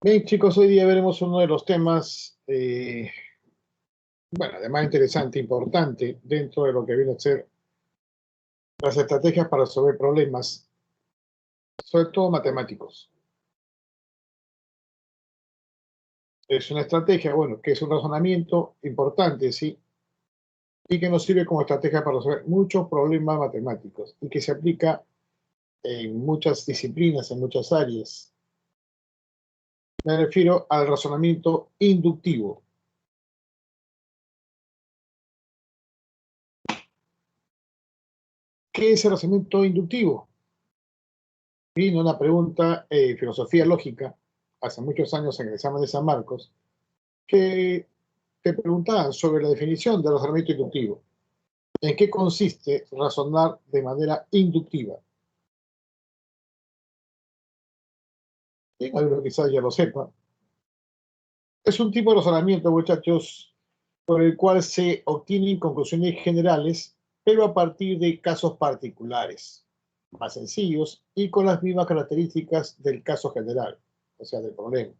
Bien, chicos, hoy día veremos uno de los temas, bueno, además interesante, importante, dentro de lo que viene a ser las estrategias para resolver problemas, sobre todo matemáticos. Es una estrategia, bueno, que es un razonamiento importante, sí, y que nos sirve como estrategia para resolver muchos problemas matemáticos y que se aplica en muchas disciplinas, en muchas áreas. Me refiero al razonamiento inductivo. ¿Qué es el razonamiento inductivo? Vino una pregunta filosofía lógica hace muchos años en el examen de San Marcos que te preguntaban sobre la definición del razonamiento inductivo. ¿En qué consiste razonar de manera inductiva? Bien, algunos quizás ya lo sepa. Es un tipo de razonamiento, muchachos, por el cual se obtienen conclusiones generales, pero a partir de casos particulares, más sencillos y con las mismas características del caso general, o sea, del problema.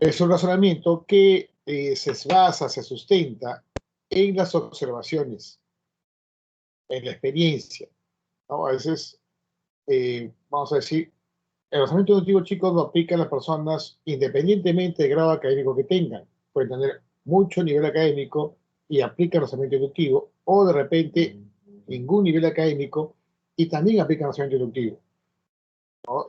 Es un razonamiento que se basa, se sustenta en las observaciones, en la experiencia, ¿no? A veces, vamos a decir, el razonamiento inductivo, chicos, lo aplican las personas independientemente del grado académico que tengan. Pueden tener mucho nivel académico y aplican razonamiento inductivo, o de repente ningún nivel académico y también aplican razonamiento inductivo, ¿no?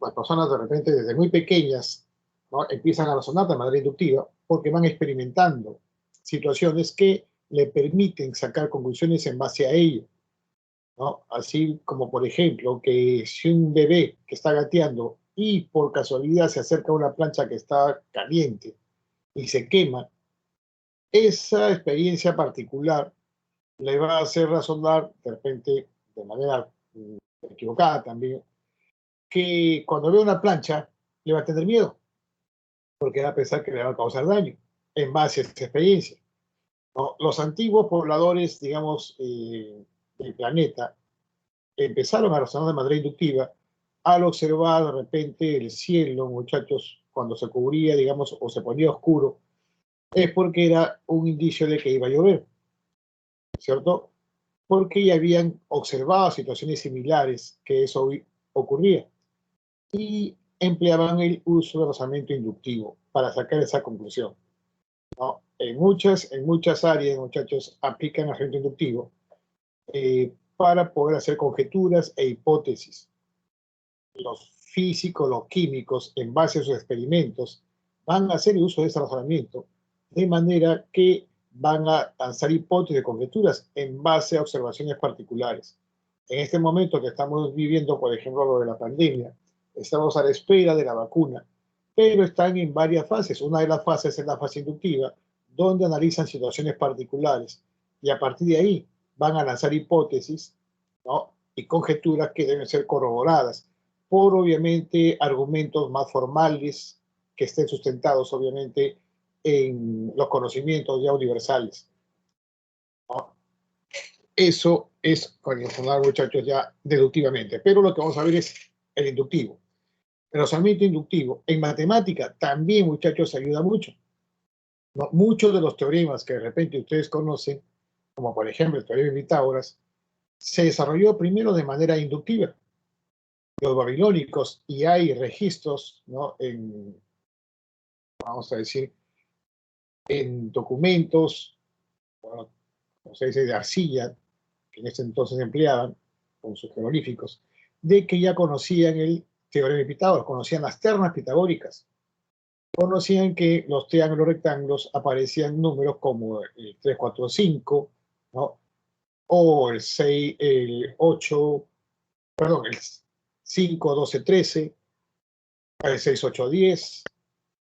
Las personas de repente desde muy pequeñas, ¿no?, empiezan a razonar de manera inductiva porque van experimentando situaciones que le permiten sacar conclusiones en base a ello, ¿no? Así como, por ejemplo, que si un bebé que está gateando y por casualidad se acerca a una plancha que está caliente y se quema, esa experiencia particular le va a hacer razonar de repente de manera equivocada también, que cuando ve una plancha le va a tener miedo, porque va a pensar que le va a causar daño en base a esa experiencia, ¿no? Los antiguos pobladores, digamos, del planeta, empezaron a razonar de manera inductiva al observar de repente el cielo, muchachos, cuando se cubría, digamos, o se ponía oscuro, es porque era un indicio de que iba a llover, ¿cierto? Porque ya habían observado situaciones similares que eso ocurría y empleaban el uso del razonamiento inductivo para sacar esa conclusión, ¿no? En muchas áreas, muchachos, aplican el razonamiento inductivo para poder hacer conjeturas e hipótesis. Los físicos, los químicos, en base a sus experimentos, van a hacer uso de ese razonamiento de manera que van a lanzar hipótesis de conjeturas en base a observaciones particulares. En este momento que estamos viviendo, por ejemplo, lo de la pandemia, estamos a la espera de la vacuna, pero están en varias fases. Una de las fases es la fase inductiva, donde analizan situaciones particulares y a partir de ahí van a lanzar hipótesis, ¿no?, y conjeturas que deben ser corroboradas por obviamente argumentos más formales que estén sustentados obviamente en los conocimientos ya universales, ¿no? Eso es con el razonamiento, muchachos, ya deductivamente, pero lo que vamos a ver es el inductivo. El razonamiento inductivo en matemática también, muchachos, ayuda mucho, ¿no? Muchos de los teoremas que de repente ustedes conocen, como por ejemplo el teorema de Pitágoras, se desarrolló primero de manera inductiva. Los babilónicos, y hay registros, ¿no?, vamos a decir, en documentos, bueno, como se dice, de arcilla, que en ese entonces empleaban, con sus jeroglíficos, de que ya conocían el teorema de Pitágoras, conocían las ternas pitagóricas, conocían que los triángulos rectángulos aparecían números como el 3, 4, 5, ¿no?, o el 6, el 8, perdón, el 5, 12, 13, el 6, 8, 10,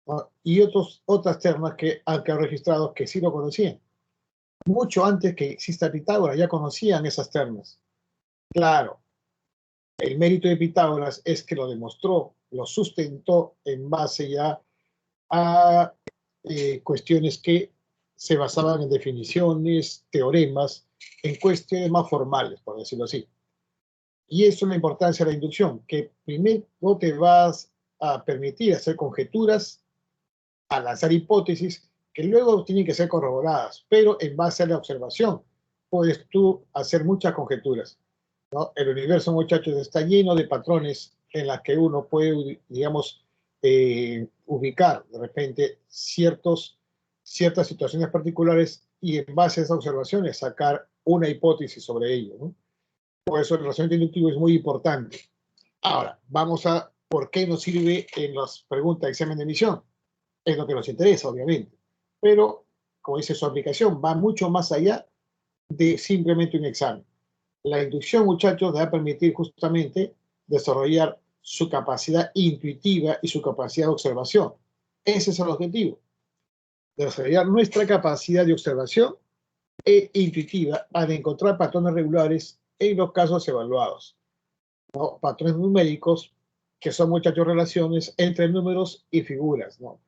¿no?, y otras ternas que han quedado registrados que sí lo conocían. Mucho antes que exista Pitágoras ya conocían esas ternas. Claro, el mérito de Pitágoras es que lo demostró, lo sustentó en base ya a cuestiones que se basaban en definiciones, teoremas, en cuestiones más formales, por decirlo así. Y eso es la importancia de la inducción, que primero te vas a permitir hacer conjeturas, a lanzar hipótesis, que luego tienen que ser corroboradas, pero en base a la observación puedes tú hacer muchas conjeturas, ¿no? El universo, muchachos, está lleno de patrones en las que uno puede, digamos, ubicar de repente ciertas situaciones particulares y en base a esas observaciones sacar una hipótesis sobre ello, ¿no? Por eso el razonamiento inductivo es muy importante. Ahora, vamos a por qué nos sirve en las preguntas de examen de admisión. Es lo que nos interesa, obviamente. Pero, como dice su aplicación, va mucho más allá de simplemente un examen. La inducción, muchachos, le va a permitir justamente desarrollar su capacidad intuitiva y su capacidad de observación. Ese es el objetivo. Desarrollar nuestra capacidad de observación e intuitiva al encontrar patrones regulares en los casos evaluados, ¿no? Patrones numéricos, que son, muchachos, relaciones entre números y figuras, ¿no?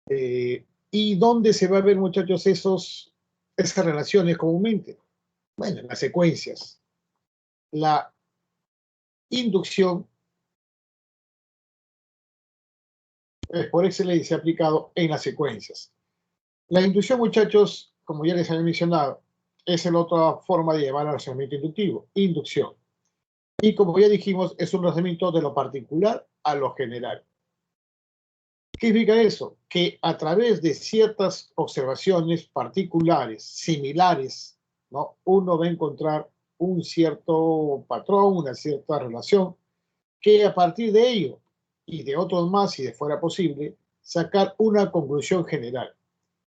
¿Y dónde se va a ver, muchachos, esas relaciones comúnmente? Bueno, en las secuencias. La inducción es por excelencia aplicado en las secuencias. La inducción, muchachos, como ya les había mencionado, es la otra forma de llevar al razonamiento inductivo, inducción. Y como ya dijimos, es un razonamiento de lo particular a lo general. ¿Qué significa eso? Que a través de ciertas observaciones particulares, similares, ¿no? Uno va a encontrar un cierto patrón, una cierta relación, que a partir de ello y de otros más, si de fuera posible, sacar una conclusión general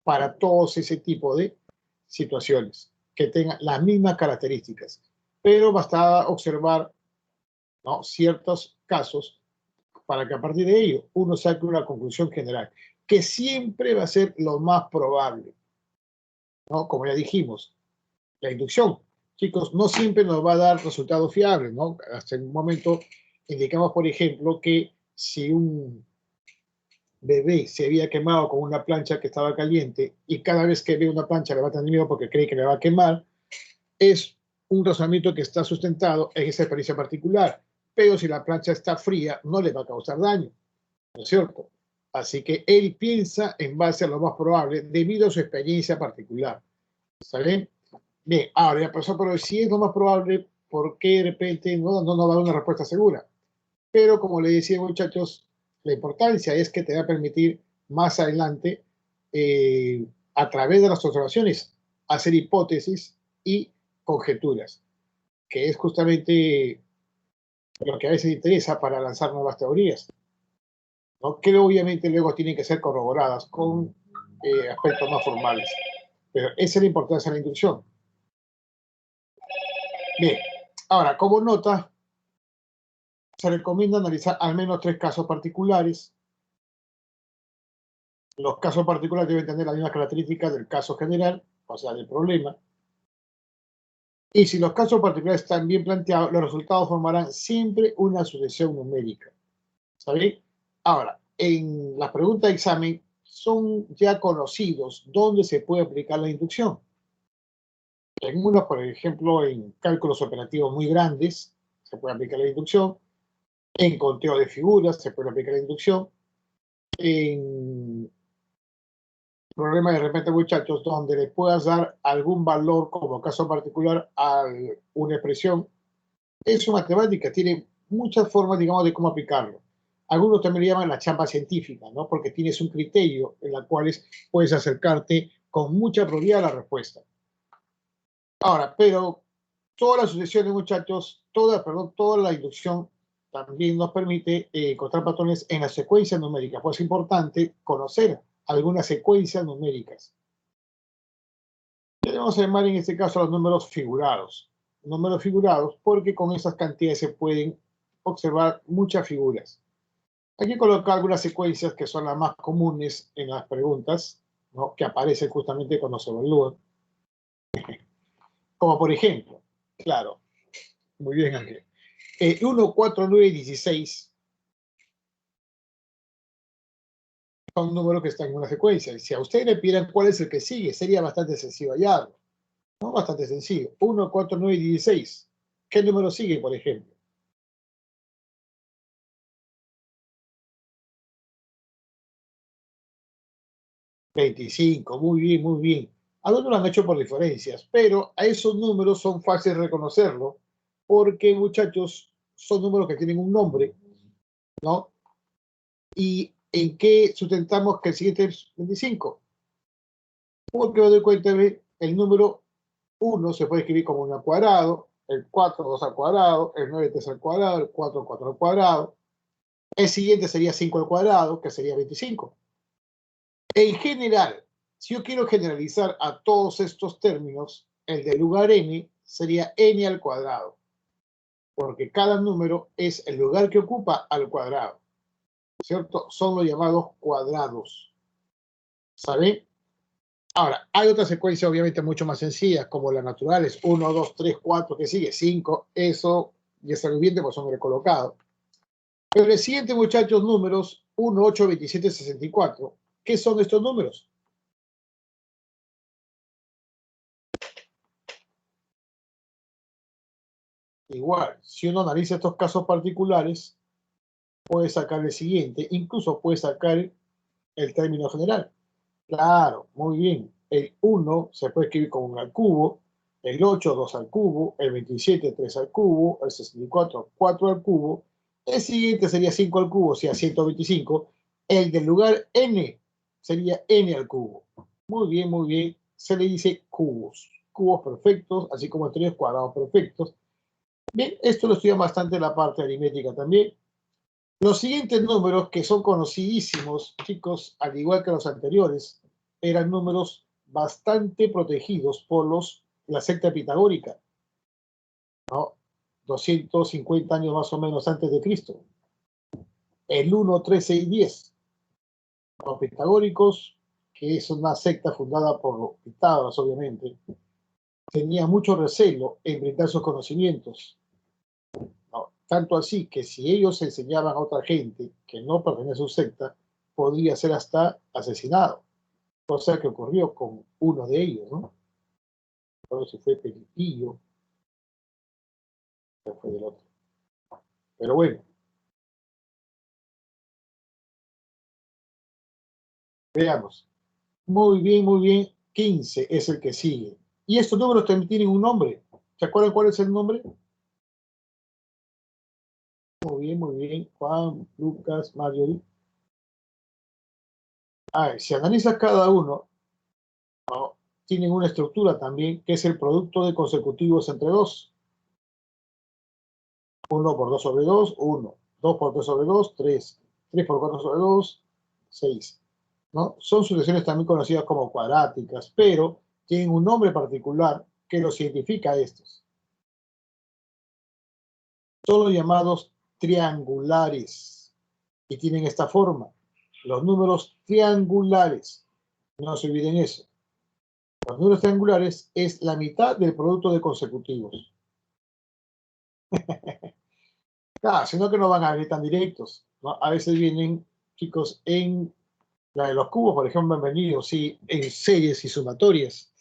para todos ese tipo de situaciones que tengan las mismas características. Pero basta observar, ¿no?, ciertos casos para que a partir de ello uno saque una conclusión general, que siempre va a ser lo más probable, ¿no? Como ya dijimos, la inducción, chicos, no siempre nos va a dar resultados fiables, ¿no? Hasta un momento indicamos, por ejemplo, que si un bebé se había quemado con una plancha que estaba caliente y cada vez que ve una plancha le va a tener miedo porque cree que le va a quemar, es un razonamiento que está sustentado en esa experiencia particular. Pero si la plancha está fría, no le va a causar daño, ¿no es cierto? Así que él piensa en base a lo más probable debido a su experiencia particular. ¿Está bien? Bien, ahora ya pasó, pero si es lo más probable, ¿por qué de repente no va a dar una respuesta segura? Pero como le decía, muchachos, la importancia es que te va a permitir más adelante, a través de las observaciones, hacer hipótesis y conjeturas, que es justamente lo que a veces interesa para lanzar nuevas teorías, ¿no? Que obviamente luego tienen que ser corroboradas con aspectos más formales. Pero esa es la importancia de la inducción. Bien, ahora, como nota, se recomienda analizar al menos 3 casos particulares. Los casos particulares deben tener las mismas características del caso general, o sea, del problema. Y si los casos particulares están bien planteados, los resultados formarán siempre una sucesión numérica. ¿Está bien? Ahora, en las preguntas de examen son ya conocidos dónde se puede aplicar la inducción. En unos, por ejemplo, en cálculos operativos muy grandes, se puede aplicar la inducción. En conteo de figuras, se puede aplicar la inducción. En problemas de repente, muchachos, donde le puedas dar algún valor como caso particular a una expresión. Eso, matemática, tiene muchas formas, digamos, de cómo aplicarlo. Algunos también le llaman la chamba científica, ¿no? Porque tienes un criterio en la cual puedes acercarte con mucha probabilidad a la respuesta. Ahora, pero todas las sucesiones, muchachos, toda la inducción también nos permite encontrar patrones en las secuencias numéricas. Pues es importante conocer algunas secuencias numéricas. Debemos llamar en este caso a los números figurados. Números figurados porque con esas cantidades se pueden observar muchas figuras. Hay que colocar algunas secuencias que son las más comunes en las preguntas, ¿no?, que aparecen justamente cuando se evalúan. Como por ejemplo, claro, muy bien, Ángel. 1, 4, 9 y 16 son números que están en una secuencia. Y si a ustedes le pidieran cuál es el que sigue, sería bastante sencillo hallarlo, ¿no? Bastante sencillo. 1, 4, 9 y 16. ¿Qué número sigue, por ejemplo? 25, muy bien, muy bien. Algunos lo han hecho por diferencias, pero a esos números son fáciles de reconocerlo, porque, muchachos, son números que tienen un nombre, ¿no? ¿Y en qué sustentamos que el siguiente es 25? Porque me doy cuenta de el número 1 se puede escribir como 1 al cuadrado, el 4, 2 al cuadrado, el 9, 3 al cuadrado, el 4, 4 al cuadrado. El siguiente sería 5 al cuadrado, que sería 25. En general, si yo quiero generalizar a todos estos términos, el del lugar n sería n al cuadrado, porque cada número es el lugar que ocupa al cuadrado, ¿cierto? Son los llamados cuadrados, ¿saben? Ahora, hay otras secuencias obviamente mucho más sencillas, como las naturales, 1, 2, 3, 4, que sigue, 5, eso ya está muy bien, pues son recolocados. Pero el siguiente, muchachos, números 1, 8, 27, 64, ¿qué son estos números? Igual, si uno analiza estos casos particulares, puede sacar el siguiente, incluso puede sacar el término general. Claro, muy bien. El 1 se puede escribir como 1 al cubo, el 8, 2 al cubo, el 27, 3 al cubo, el 64, 4 al cubo. El siguiente sería 5 al cubo, o sea, 125. El del lugar n sería n al cubo. Muy bien, muy bien. Se le dice cubos. Cubos perfectos, así como tres cuadrados perfectos. Bien, esto lo estudia bastante la parte aritmética también. Los siguientes números, que son conocidísimos, chicos, al igual que los anteriores, eran números bastante protegidos por la secta pitagórica, ¿no? 250 años más o menos antes de Cristo. El 1, 3, 6, 10. Los pitagóricos, que es una secta fundada por Pitágoras, obviamente, tenía mucho recelo en brindar sus conocimientos. ¿No? Tanto así que si ellos enseñaban a otra gente que no pertenece a su secta, podría ser hasta asesinado, cosa que ocurrió con uno de ellos, ¿no? Pero si fue Periquillo, que fue del otro. Pero bueno, veamos. Muy bien, muy bien. 15 es el que sigue. Y estos números también tienen un nombre. ¿Se acuerdan cuál es el nombre? Muy bien, muy bien. Juan, Lucas, Mario. Si analizas cada uno, ¿no? Tienen una estructura también, que es el producto de consecutivos entre dos. 1 por 2 sobre 2, 1. 2 por 3 sobre 2, 3. 3 por 4 sobre 2, 6. ¿No? Son sucesiones también conocidas como cuadráticas, pero tienen un nombre particular que los identifica a estos. Son los llamados triangulares y tienen esta forma. Los números triangulares, no se olviden eso. Los números triangulares es la mitad del producto de consecutivos. Claro, sino que no van a venir tan directos, ¿no? A veces vienen, chicos, en la de los cubos, por ejemplo, han venido, sí, en series y sumatorias.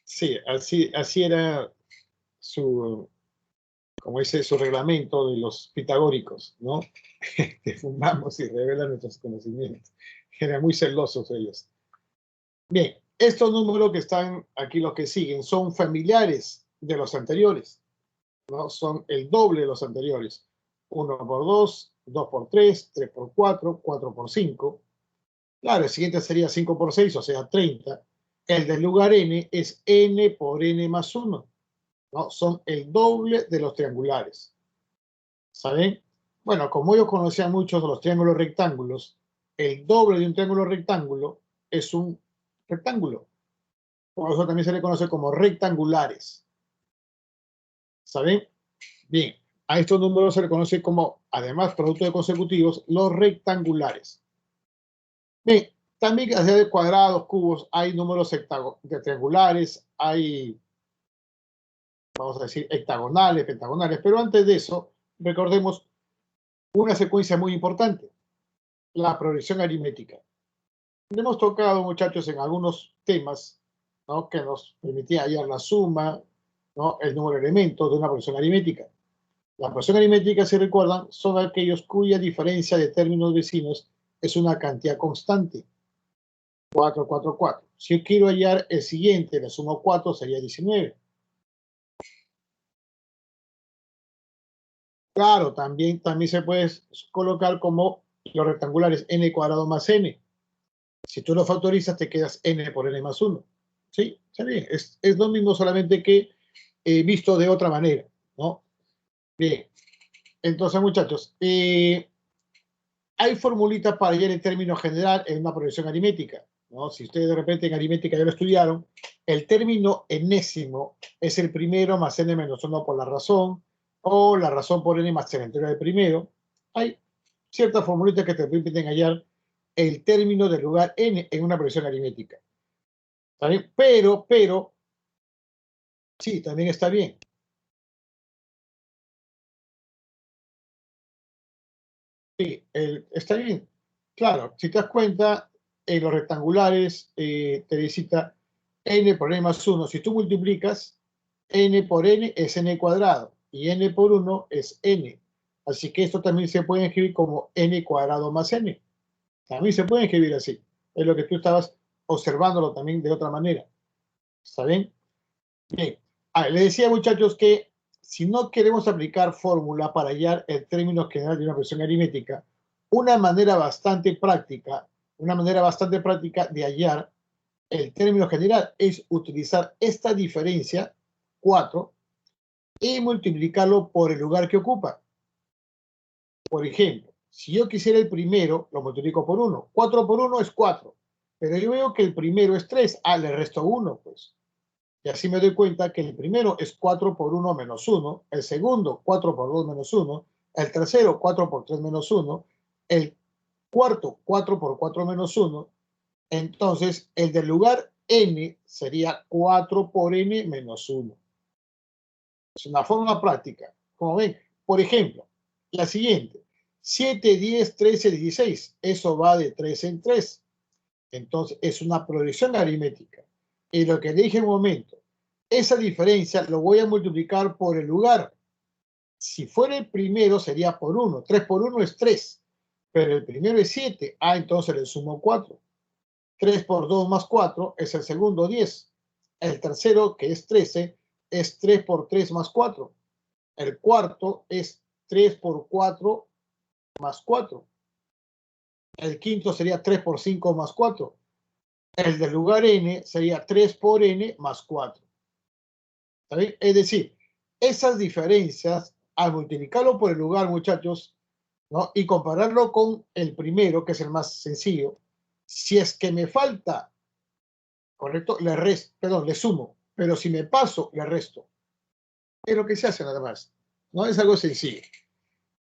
Sí, así era su, como dice, su reglamento de los pitagóricos, ¿no? Que fumamos y revelan nuestros conocimientos. Eran muy celosos ellos. Bien, estos números que están aquí, los que siguen, son familiares de los anteriores, ¿no? Son el doble de los anteriores. 1 por 2, 2 por 3, 3 por 4, 4 por 5. Claro, el siguiente sería 5 por 6, o sea, 30. El del lugar n es n por n más 1, ¿no? Son el doble de los triangulares. ¿Saben? Bueno, como yo conocía muchos de los triángulos rectángulos, el doble de un triángulo rectángulo es un rectángulo. Por eso también se le conoce como rectangulares. ¿Saben? Bien, a estos números se le conoce como, además, producto de consecutivos, los rectangulares. Bien, también hacia de cuadrados, cubos, hay números triangulares, hay, vamos a decir, hectagonales, pentagonales, pero antes de eso, recordemos una secuencia muy importante, la progresión aritmética. Hemos tocado, muchachos, en algunos temas, ¿no? Que nos permitía hallar la suma, ¿no? El número de elementos de una progresión aritmética. La porción aritmética, si recuerdan, son aquellos cuya diferencia de términos vecinos es una cantidad constante. 4, 4, 4. Si yo quiero hallar el siguiente, le sumo 4, sería 19. Claro, también se puede colocar como los rectangulares n cuadrado más n. Si tú lo factorizas, te quedas n por n más 1. ¿Sí? Está bien. Es lo mismo, solamente que visto de otra manera, ¿no? Bien. Entonces, muchachos, hay formulitas para hallar el término general en una progresión aritmética, ¿no? Si ustedes de repente en aritmética ya lo estudiaron, el término enésimo es el primero más n menos 1 por la razón, o la razón por n más n entero del primero. Hay ciertas formulitas que te permiten hallar el término del lugar n en una progresión aritmética. ¿Está bien? Pero, sí, también está bien. Sí, está bien. Claro, si te das cuenta, en los rectangulares, Teresita, n por n más 1, si tú multiplicas, n por n es n cuadrado y n por 1 es n. Así que esto también se puede escribir como n cuadrado más n. También se puede escribir así. Es lo que tú estabas observándolo también de otra manera. ¿Está bien? Bien. Le decía, muchachos, que si no queremos aplicar fórmula para hallar el término general de una expresión aritmética, una manera bastante práctica de hallar el término general es utilizar esta diferencia, 4, y multiplicarlo por el lugar que ocupa. Por ejemplo, si yo quisiera el primero, lo multiplico por 1. 4 por 1 es 4. Pero yo veo que el primero es 3. Le resto 1, pues. Y así me doy cuenta que el primero es 4 por 1 menos 1, el segundo 4 por 2 menos 1, el tercero 4 por 3 menos 1, el cuarto 4 por 4 menos 1. Entonces, el del lugar n sería 4 por n menos 1. Es una fórmula práctica. Como ven, por ejemplo, la siguiente. 7, 10, 13, 16. Eso va de 3 en 3. Entonces, es una progresión aritmética. Y lo que le dije en un momento, esa diferencia lo voy a multiplicar por el lugar. Si fuera el primero, sería por 1. 3 por 1 es 3. Pero el primero es 7. Entonces le sumo 4. 3 por 2 más 4 es el segundo 10. El tercero, que es 13, es 3 por 3 más 4. El cuarto es 3 por 4 más 4. El quinto sería 3 por 5 más 4. El del lugar n sería 3 por n más 4. ¿Está bien? Es decir, esas diferencias, al multiplicarlo por el lugar, muchachos, ¿no? Y compararlo con el primero, que es el más sencillo, si es que me falta, ¿correcto? Le sumo, pero si me paso, le resto. Es lo que se hace nada más. No es algo sencillo.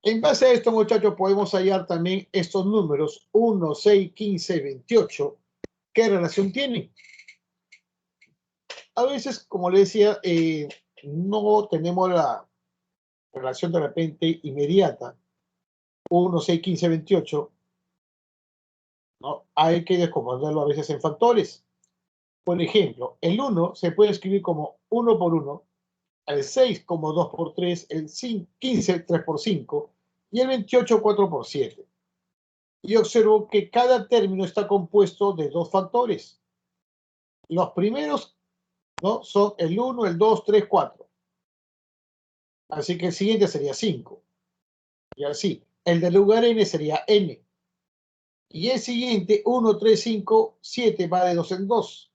En base a esto, muchachos, podemos hallar también estos números 1, 6, 15, 28. ¿Qué relación tienen? A veces, como le decía, no tenemos la relación de repente inmediata. 1, 6, 15, 28. ¿No? Hay que descomponerlo a veces en factores. Por ejemplo, el 1 se puede escribir como 1 por 1, el 6 como 2 por 3, el 15 3 por 5 y el 28 4 por 7. Y observo que cada término está compuesto de dos factores. Los primeros, ¿no?, son el 1, el 2, 3, 4. Así que el siguiente sería 5. Y así, el del lugar n sería n. Y el siguiente, 1, 3, 5, 7, va de 2 en 2.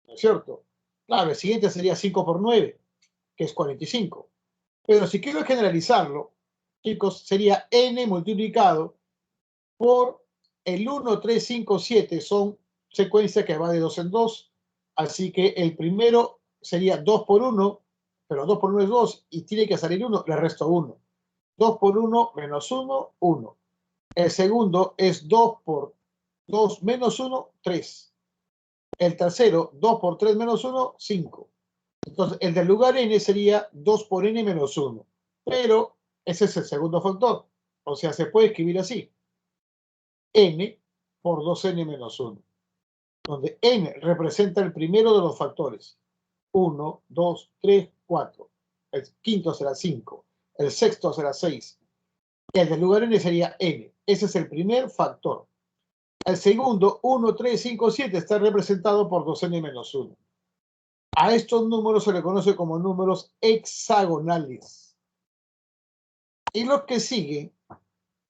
¿No es cierto? Claro, el siguiente sería 5 por 9, que es 45. Pero si quiero generalizarlo, chicos, sería n multiplicado por el 1, 3, 5, 7. Son secuencias que va de 2 en 2. Así que el primero sería 2 por 1, pero 2 por 1 es 2 y tiene que salir 1, le resto 1. 2 por 1 menos 1, 1. El segundo es 2 por 2 menos 1, 3. El tercero, 2 por 3 menos 1, 5. Entonces, el del lugar n sería 2 por n menos 1. Pero ese es el segundo factor. O sea, se puede escribir así. N por 2n menos 1. Donde n representa el primero de los factores. 1, 2, 3, 4. El quinto será 5. el sexto será 6. El del lugar n sería n. Ese es el primer factor. El segundo, 1, 3, 5, 7, está representado por 2n menos 1. A estos números se le conoce como números hexagonales. Y los que siguen,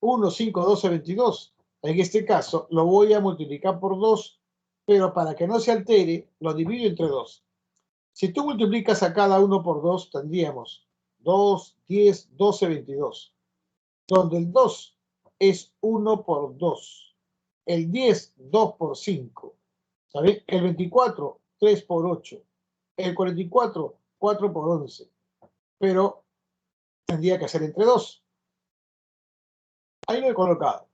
1, 5, 12, 22, en este caso lo voy a multiplicar por 2, pero para que no se altere, lo divido entre 2. Si tú multiplicas a cada uno por 2, tendríamos 2, 10, 12, 22. Donde el 2 es 1 por 2. El 10, 2 por 5. ¿Saben? El 24, 3 por 8. El 44, 4 por 11. Pero tendría que ser entre 2. Ahí lo he colocado.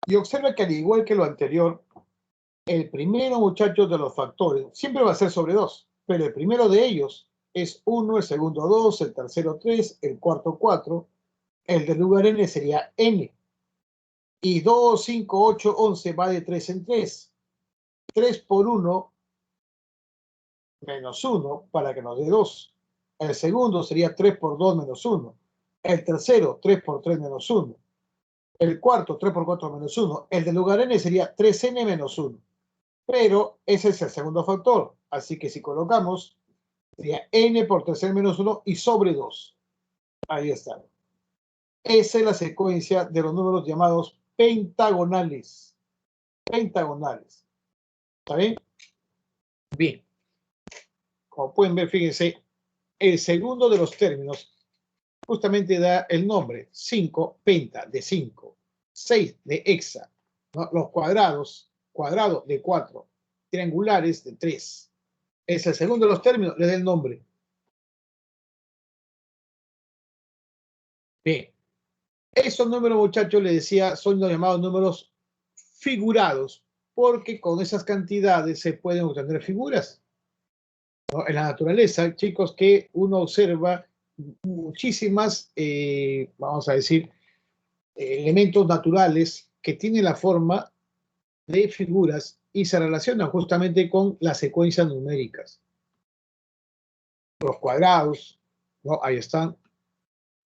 Y observa que al igual que lo anterior, el primero, muchachos, de los factores siempre va a ser sobre 2, pero el primero de ellos es 1, el segundo 2, el tercero 3, el cuarto 4, el del lugar n sería n. Y 2, 5, 8, 11 va de 3 en 3. 3 por 1 menos 1 para que nos dé 2. El segundo sería 3 por 2 menos 1. El tercero, 3 por 3 menos 1. El cuarto, 3 por 4 menos 1. El del lugar n sería 3n menos 1. Pero ese es el segundo factor. Así que si colocamos, sería n por 3n menos 1 y sobre 2. Ahí está. Esa es la secuencia de los números llamados pentagonales. Pentagonales. ¿Está bien? Bien. Como pueden ver, fíjense, el segundo de los términos justamente da el nombre. 5, penta, de 5. 6, de hexa. ¿No? Los cuadrados, cuadrado de 4. Triangulares de 3. Es el segundo de los términos, le da el nombre. Bien. Esos números, muchachos, les decía, son los llamados números figurados, porque con esas cantidades se pueden obtener figuras. ¿No? En la naturaleza, chicos, que uno observa muchísimas, vamos a decir, elementos naturales que tienen la forma de figuras y se relacionan justamente con las secuencias numéricas. Los cuadrados, ¿no? Ahí están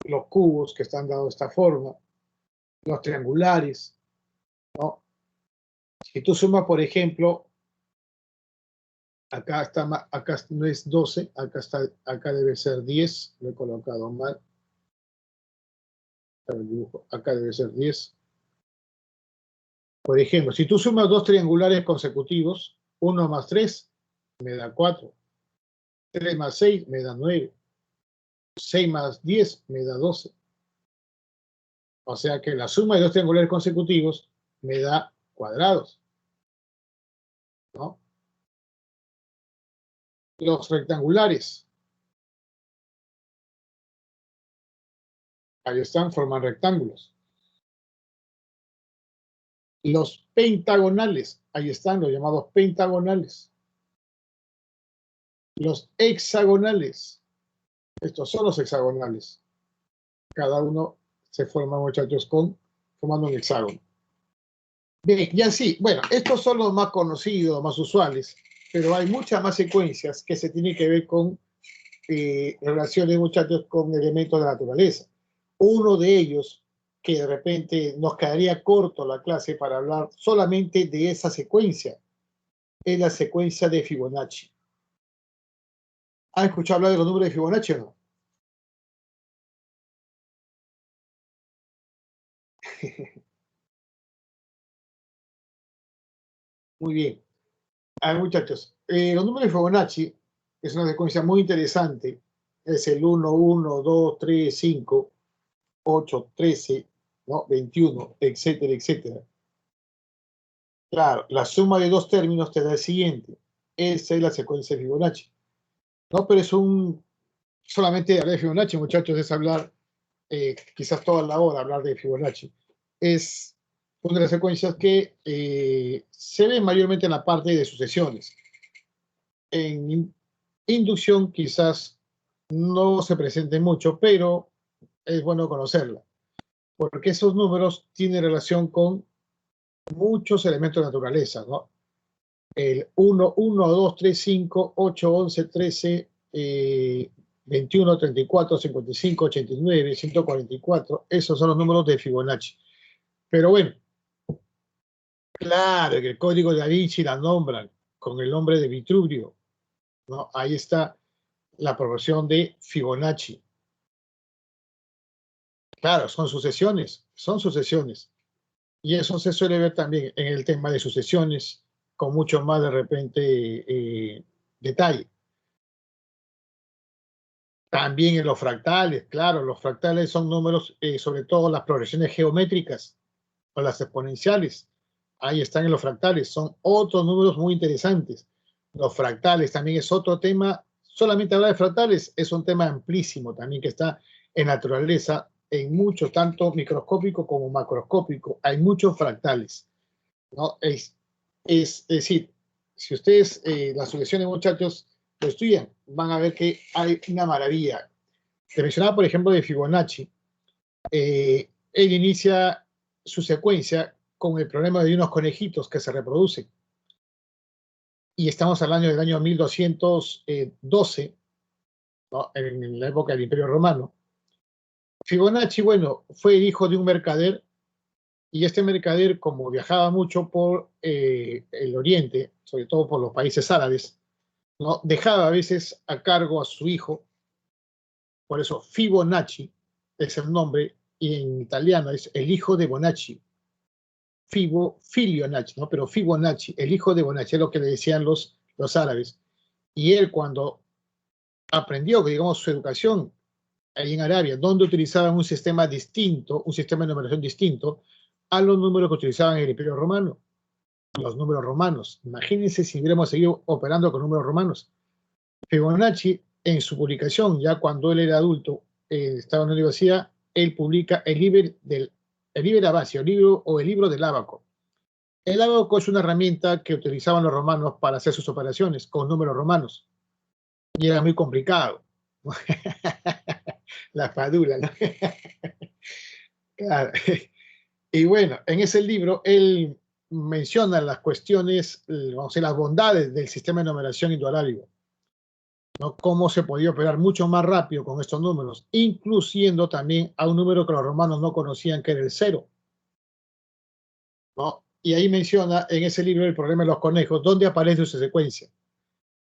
los cubos que están dados de esta forma, los triangulares, ¿no? Si tú sumas, por ejemplo, acá está, acá no es 12, acá debe ser 10, lo he colocado mal. Acá debe ser 10. Por ejemplo, si tú sumas dos triangulares consecutivos, 1 más 3 me da 4, 3 más 6 me da 9, 6 más 10 me da 12. O sea que la suma de dos triangulares consecutivos me da cuadrados, ¿no? Los rectangulares, ahí están, forman rectángulos. Los pentagonales, ahí están los llamados pentagonales. Los hexagonales, estos son los hexagonales. Cada uno se forma, muchachos, formando un hexágono. Bien, y así, bueno, estos son los más conocidos, más usuales, pero hay muchas más secuencias que se tienen que ver con relaciones, muchachos, con elementos de la naturaleza. Uno de ellos, que de repente nos quedaría corto la clase para hablar solamente de esa secuencia, es la secuencia de Fibonacci. ¿Han escuchado hablar de los números de Fibonacci o no? Muy bien. A ver, muchachos, los números de Fibonacci es una secuencia muy interesante. Es el 1, 1, 2, 3, 5, 8, 13, ¿no? 21, etcétera, etcétera. Claro, la suma de dos términos te da el siguiente. Esa es la secuencia de Fibonacci. No, pero es solamente hablar de Fibonacci, muchachos, es hablar, quizás toda la hora hablar de Fibonacci. Es una de las secuencias que se ve mayormente en la parte de sucesiones. En inducción quizás no se presente mucho, pero es bueno conocerla, porque esos números tienen relación con muchos elementos de naturaleza, ¿no? El 1, 1, 2, 3, 5, 8, 11, 13, 21, 34, 55, 89, 144. Esos son los números de Fibonacci. Pero bueno, claro que el código de Da Vinci la nombran con el nombre de Vitruvio, ¿no? Ahí está la proporción de Fibonacci. Claro, son sucesiones, son sucesiones. Y eso se suele ver también en el tema de sucesiones, con mucho más de repente detalle. También en los fractales, claro, los fractales son números, sobre todo las progresiones geométricas o las exponenciales. Ahí están en los fractales, son otros números muy interesantes. Los fractales también es otro tema. Solamente hablar de fractales es un tema amplísimo también que está en naturaleza, en muchos, tanto microscópico como macroscópico. Hay muchos fractales, ¿no? Es decir, si ustedes las sucesiones, muchachos, lo estudian, van a ver que hay una maravilla. Te mencionaba, por ejemplo, de Fibonacci. Él inicia su secuencia con el problema de unos conejitos que se reproducen. Y estamos al año del año 1212, ¿no? En la época del Imperio Romano. Fibonacci, bueno, fue el hijo de un mercader, y este mercader, como viajaba mucho por el Oriente, sobre todo por los países árabes, ¿no? Dejaba a veces a cargo a su hijo. Por eso Fibonacci es el nombre, y en italiano es el hijo de Bonacci. Filionacci, ¿no? Pero Fibonacci, el hijo de Bonacci, es lo que le decían los árabes. Y él, cuando aprendió, digamos, su educación ahí en Arabia, donde utilizaban un sistema distinto, un sistema de numeración distinto a los números que utilizaban en el Imperio Romano, los números romanos. Imagínense si hubiéramos seguido operando con números romanos. Fibonacci, en su publicación, ya cuando él era adulto, estaba en la universidad, él publica el Liber Abacio, el libro del ábaco. El ábaco es una herramienta que utilizaban los romanos para hacer sus operaciones con números romanos. Y era muy complicado. La fadula, ¿no? Claro. Y bueno, en ese libro él menciona las cuestiones, vamos a decir, las bondades del sistema de numeración indoarábigo, ¿no? Cómo se podía operar mucho más rápido con estos números, incluyendo también a un número que los romanos no conocían, que era el cero, ¿no? Y ahí menciona en ese libro el problema de los conejos, donde aparece su secuencia.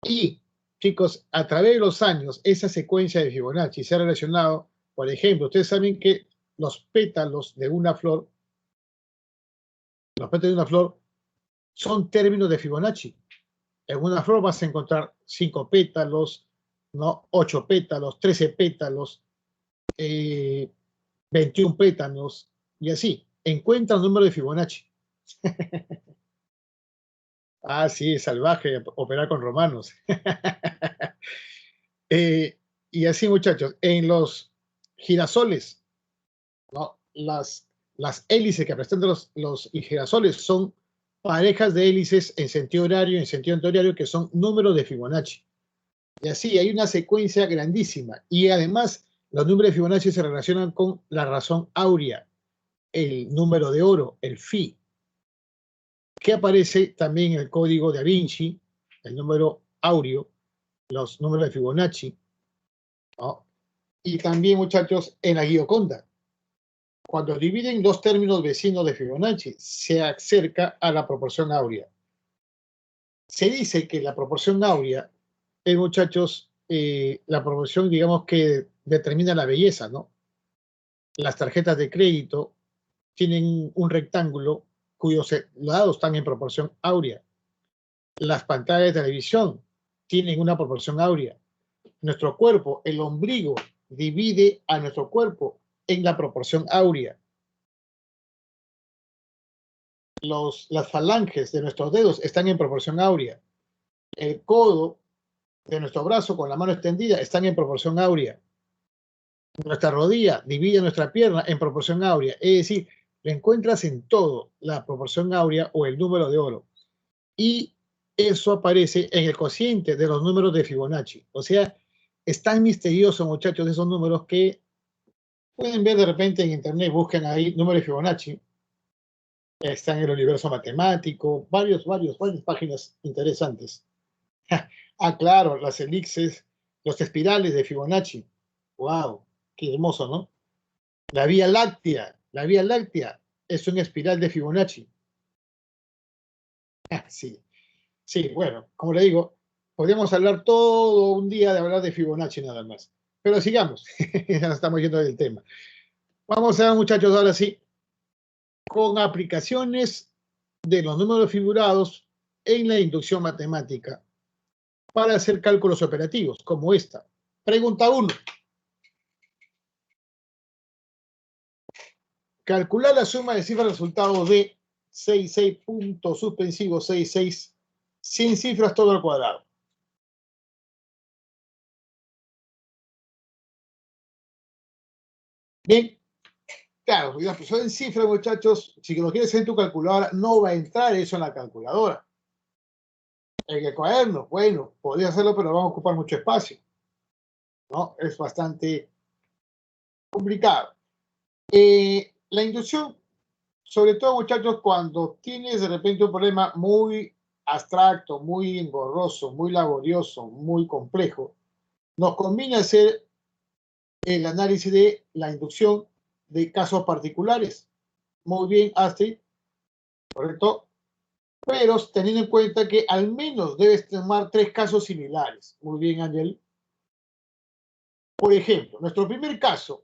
Y, chicos, a través de los años, esa secuencia de Fibonacci se ha relacionado, por ejemplo, ustedes saben que los pétalos de una flor, son términos de Fibonacci. En una flor vas a encontrar 5 pétalos, ¿no? 8 pétalos, 13 pétalos, 21 pétalos, y así. Encuentra el número de Fibonacci. Ah, sí, es salvaje operar con romanos. Y así, muchachos, en los girasoles, ¿no? Las hélices que presentan los girasoles son parejas de hélices en sentido horario y en sentido antihorario, que son números de Fibonacci. Y así hay una secuencia grandísima. Y además, los números de Fibonacci se relacionan con la razón áurea, el número de oro, el Fi, que aparece también en el código de Da Vinci, el número áureo, los números de Fibonacci, ¿no? Y también, muchachos, en la Gioconda. Cuando dividen dos términos vecinos de Fibonacci, se acerca a la proporción áurea. Se dice que la proporción áurea es, muchachos, la proporción, digamos, que determina la belleza, ¿no? Las tarjetas de crédito tienen un rectángulo cuyos lados están en proporción áurea. Las pantallas de televisión tienen una proporción áurea. Nuestro cuerpo, el ombligo, divide a nuestro cuerpo en la proporción áurea. Las falanges de nuestros dedos están en proporción áurea. El codo de nuestro brazo con la mano extendida están en proporción áurea. Nuestra rodilla divide nuestra pierna en proporción áurea. Es decir, lo encuentras en todo, la proporción áurea o el número de oro. Y eso aparece en el cociente de los números de Fibonacci. O sea, es tan misterioso, muchachos, esos números, que pueden ver de repente en internet, busquen ahí números de Fibonacci. Está en el universo matemático, varias páginas interesantes. Ah, claro, las elipses Los espirales de Fibonacci. ¡Wow! ¡Qué hermoso!, ¿no? La Vía Láctea es una espiral de Fibonacci. Ah, sí, sí, bueno, como le digo, podríamos hablar todo un día de hablar de Fibonacci nada más. Pero sigamos, ya nos estamos yendo del tema. Vamos a ver, muchachos, ahora sí, con aplicaciones de los números figurados en la inducción matemática para hacer cálculos operativos, como esta. Pregunta 1. Calcular la suma de cifras resultado de 66 puntos suspensivos 66 sin cifras todo al cuadrado. Bien, claro, ya pues en cifras, muchachos, si lo quieres en tu calculadora, no va a entrar eso en la calculadora. En el cuaderno, bueno, podría hacerlo, pero vamos a ocupar mucho espacio, ¿no? Es bastante complicado. La inducción, sobre todo, muchachos, cuando tienes de repente un problema muy abstracto, muy engorroso, muy laborioso, muy complejo, nos conviene hacer el análisis de la inducción de casos particulares. Muy bien, Astrid, correcto. Pero teniendo en cuenta que al menos debes tomar 3 casos similares. Muy bien, Ángel. Por ejemplo, nuestro primer caso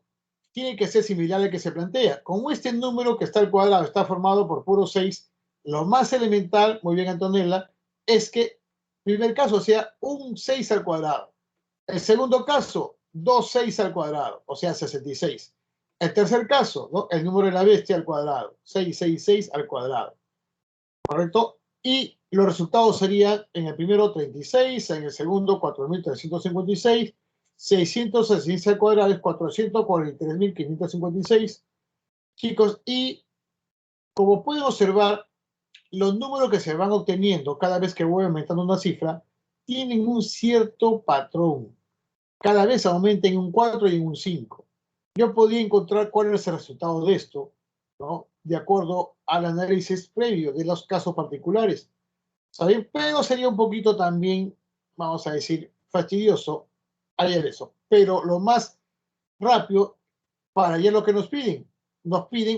tiene que ser similar al que se plantea. Como este número que está al cuadrado está formado por puro 6, lo más elemental, muy bien, Antonella, es que el primer caso sea un 6 al cuadrado. El segundo caso, 2 6 al cuadrado, o sea, 66. El tercer caso, ¿no? El número de la bestia al cuadrado, 666 al cuadrado, ¿correcto? Y los resultados serían en el primero 36, en el segundo 4356, 666 al cuadrado es 443.556. Chicos, y como pueden observar, los números que se van obteniendo cada vez que voy aumentando una cifra tienen un cierto patrón. Cada vez aumenta en un 4 y en un 5. Yo podía encontrar cuál es el resultado de esto, ¿no? De acuerdo al análisis previo de los casos particulares. ¿Saben? Pero sería un poquito también, vamos a decir, fastidioso hallar eso. Pero lo más rápido, para hallar lo que nos piden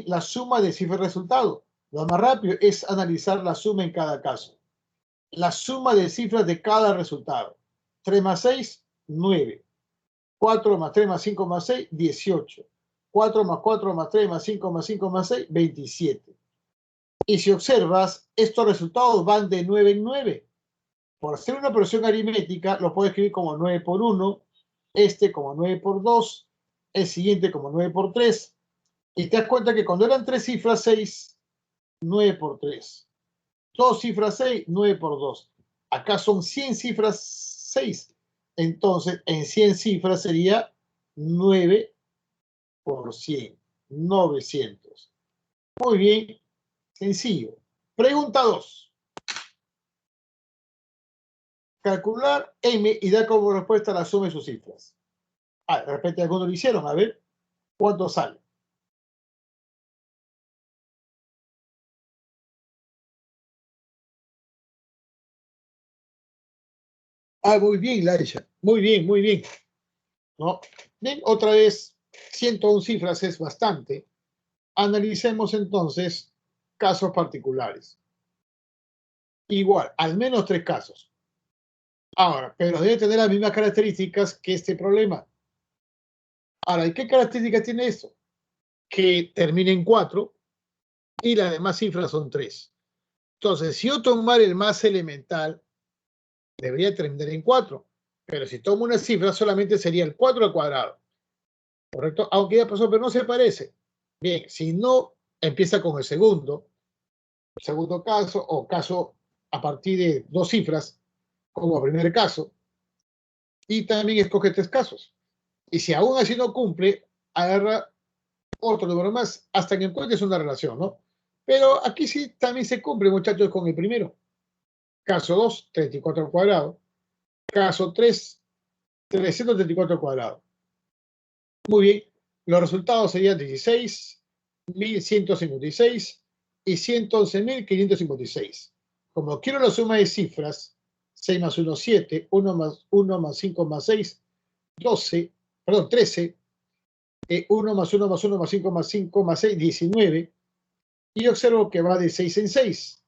la suma de cifras y resultados. Lo más rápido es analizar la suma en cada caso. La suma de cifras de cada resultado. 3 más 6, 9. 4 más 3 más 5 más 6, 18. 4 más 4 más 3 más 5 más 5 más 6, 27. Y si observas, estos resultados van de 9 en 9. Por hacer una operación aritmética, lo puedo escribir como 9 por 1, este como 9 por 2, el siguiente como 9 por 3. Y te das cuenta que cuando eran 3 cifras, 6, 9 por 3. 2 cifras, 6, 9 por 2. Acá son 100 cifras, 6. Entonces, en 100 cifras sería 9 por 100, 900. Muy bien, sencillo. Pregunta 2. Calcular M y dar como respuesta la suma de sus cifras. Ah, de repente algunos lo hicieron. A ver, ¿cuánto sale? Ah, muy bien, Laisha. Muy bien, muy bien. ¿No? Bien, otra vez, 101 cifras es bastante. Analicemos entonces casos particulares. Igual, al menos 3 casos. Ahora, pero debe tener las mismas características que este problema. Ahora, ¿y qué características tiene esto? Que termina en 4 y las demás cifras son 3. Entonces, si yo tomar el más elemental, debería terminar en 4. Pero si tomo una cifra, solamente sería el 4 al cuadrado. ¿Correcto? Aunque ya pasó, pero no se parece. Bien, si no, empieza con el segundo caso, o caso a partir de 2 cifras, como primer caso, y también escoge 3 casos. Y si aún así no cumple, agarra otro número más hasta que encuentres una relación, ¿no? Pero aquí sí también se cumple, muchachos, con el primero. Caso 2, 34 al cuadrado. Caso 3, 334 al cuadrado. Muy bien. Los resultados serían 16.156 y 111.556. Como quiero la suma de cifras, 6 más 1, 7, 1 más 1 más 5 más 6, 12, perdón, 13, 1 más 1 más 1 más 5 más 5 más 6, 19, y observo que va de 6 en 6.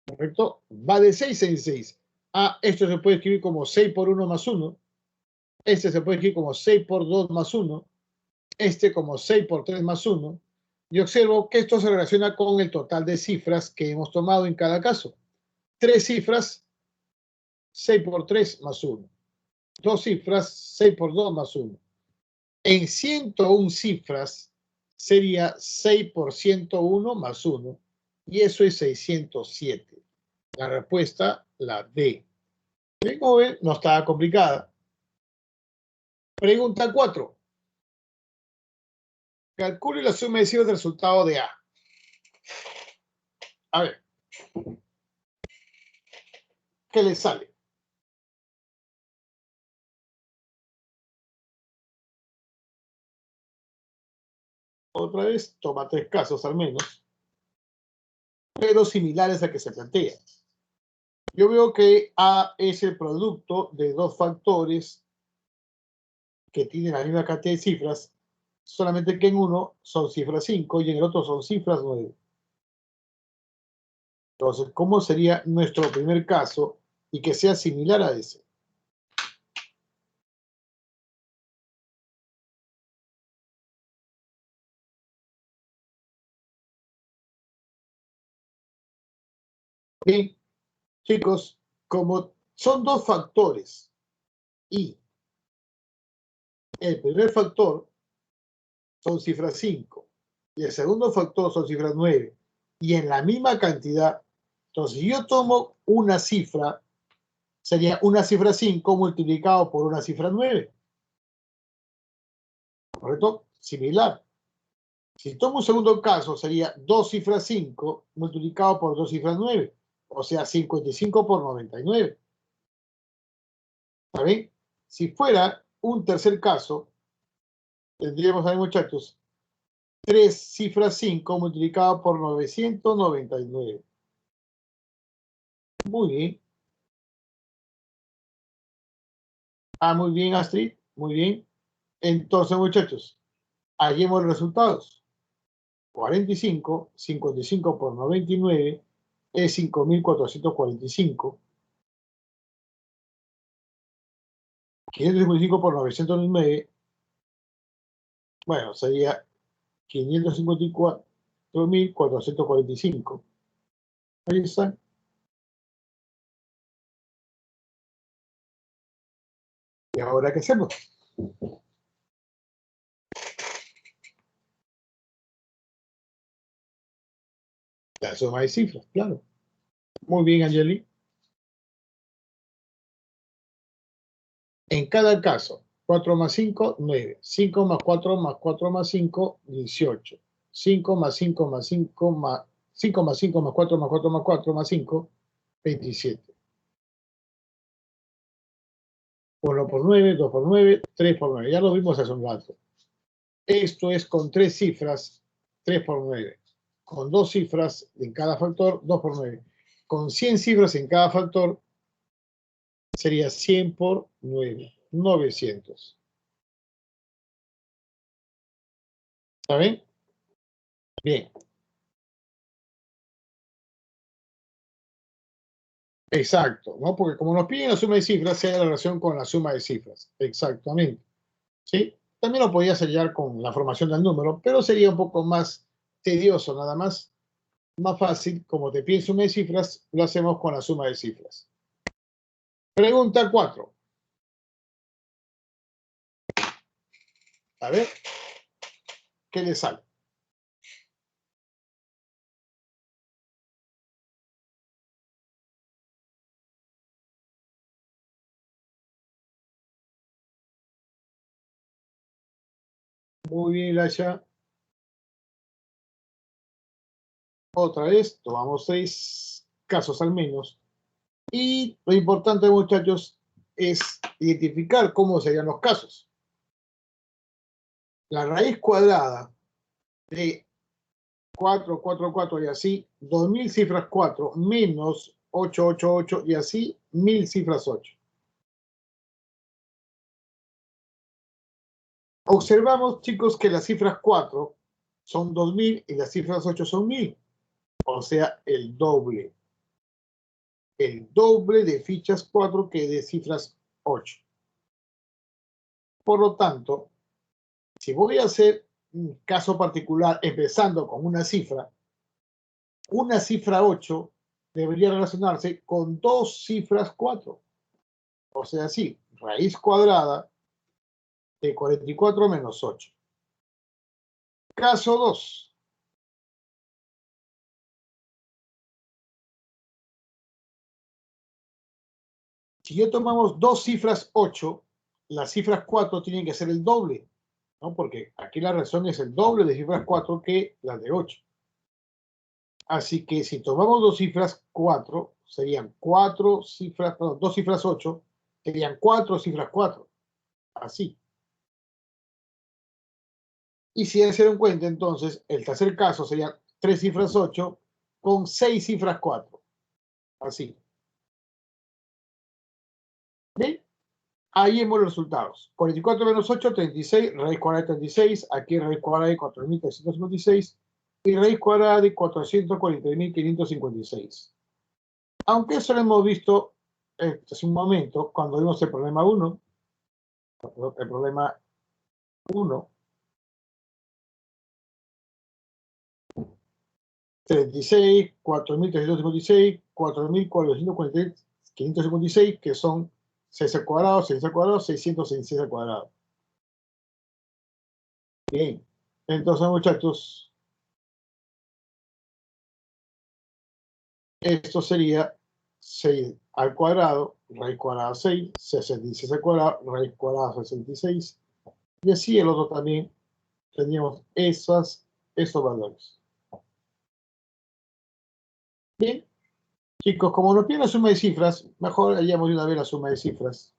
¿Correcto? Va de 6 en 6. Ah, esto se puede escribir como 6 por 1 más 1. Este se puede escribir como 6 por 2 más 1. Este como 6 por 3 más 1. Y observo que esto se relaciona con el total de cifras que hemos tomado en cada caso. 3 cifras, 6 por 3 más 1. 2 cifras, 6 por 2 más 1. En 101 cifras sería 6 por 101 más 1. Y eso es 607. La respuesta, la D. Como ven, no estaba complicada. Pregunta 4. Calcule la suma de cifras del resultado de A. A ver. ¿Qué le sale? Otra vez, toma 3 casos al menos, pero similares a que se plantea. Yo veo que A es el producto de dos factores que tienen la misma cantidad de cifras, solamente que en uno son cifras 5 y en el otro son cifras 9. Entonces, ¿cómo sería nuestro primer caso y que sea similar a ese? Bien, chicos, como son dos factores y el primer factor son cifras 5 y el segundo factor son cifras 9 y en la misma cantidad, entonces si yo tomo una cifra, sería una cifra 5 multiplicado por una cifra 9. ¿Correcto? Similar. Si tomo un segundo caso, sería 2 cifras 5 multiplicado por 2 cifras 9. O sea, 55 por 99. ¿Está bien? Si fuera un tercer caso, tendríamos ahí, muchachos, 3 cifras 5 multiplicado por 999. Muy bien. Ah, muy bien, Astrid. Muy bien. Entonces, muchachos, hallemos los resultados. 45, 55 por 99 es 5.445. 555 por 909, bueno, sería 554.445. Ahí está. ¿Y ahora qué hacemos? La suma de cifras, claro. Muy bien, Angeli. En cada caso, 4 más 5, 9. 5 más 4 más 4 más 5, 18. 5 más 5 más 5 más 5 más 5 más 4 más 4 más 4 más 5, 27. 1 por 9, 2 por 9, 3 por 9. Ya lo vimos hace un rato. Esto es con 3 cifras, 3 por 9. Con 2 cifras en cada factor, 2 por 9. Con 100 cifras en cada factor, sería 100 por 9, 900. ¿Está bien? Bien. Exacto, ¿no? Porque como nos piden la suma de cifras, se da la relación con la suma de cifras. Exactamente. ¿Sí? También lo podía sellar con la formación del número, pero sería un poco más tedioso, nada más. Más fácil, como te piden suma de cifras, lo hacemos con la suma de cifras. Pregunta 4. A ver, ¿qué le sale? Muy bien, Lasha. Otra vez, tomamos 6 casos al menos. Y lo importante, muchachos, es identificar cómo serían los casos. La raíz cuadrada de 4, 4, 4 y así, 2000 cifras 4 menos 8, 8, 8 y así, 1000 cifras 8. Observamos, chicos, que las cifras 4 son 2000 y las cifras 8 son 1000. O sea, el doble. El doble de fichas 4 que de cifras 8. Por lo tanto, si voy a hacer un caso particular empezando con una cifra 8 debería relacionarse con dos cifras 4. O sea, sí, raíz cuadrada de 44 menos 8. Caso 2. Si yo tomamos dos cifras 8, las cifras 4 tienen que ser el doble, ¿no? Porque aquí la razón es el doble de cifras 4 que las de 8. Así que si tomamos dos cifras 4, serían dos cifras 8, serían 4 cifras 4. Así. Y si se dan cuenta, entonces, el tercer caso serían 3 cifras 8 con 6 cifras 4. Así. ¿Bien? Ahí vemos los resultados. 44 menos 8, 36. Raíz cuadrada de 36. Aquí raíz cuadrada de 4.356. Y raíz cuadrada de 440.556. Aunque eso lo hemos visto hace un momento, cuando vimos el problema 1. El problema 1. 36, 4.356, 4.446, que son 6 al cuadrado, 6 al cuadrado, 666 al cuadrado. Bien, entonces, muchachos, esto sería 6 al cuadrado, raíz cuadrada 6, 66 al cuadrado, raíz cuadrada 66, y así el otro también teníamos esos valores. Bien, chicos, como nos piden la suma de cifras, mejor hayamos de una vez la suma de cifras.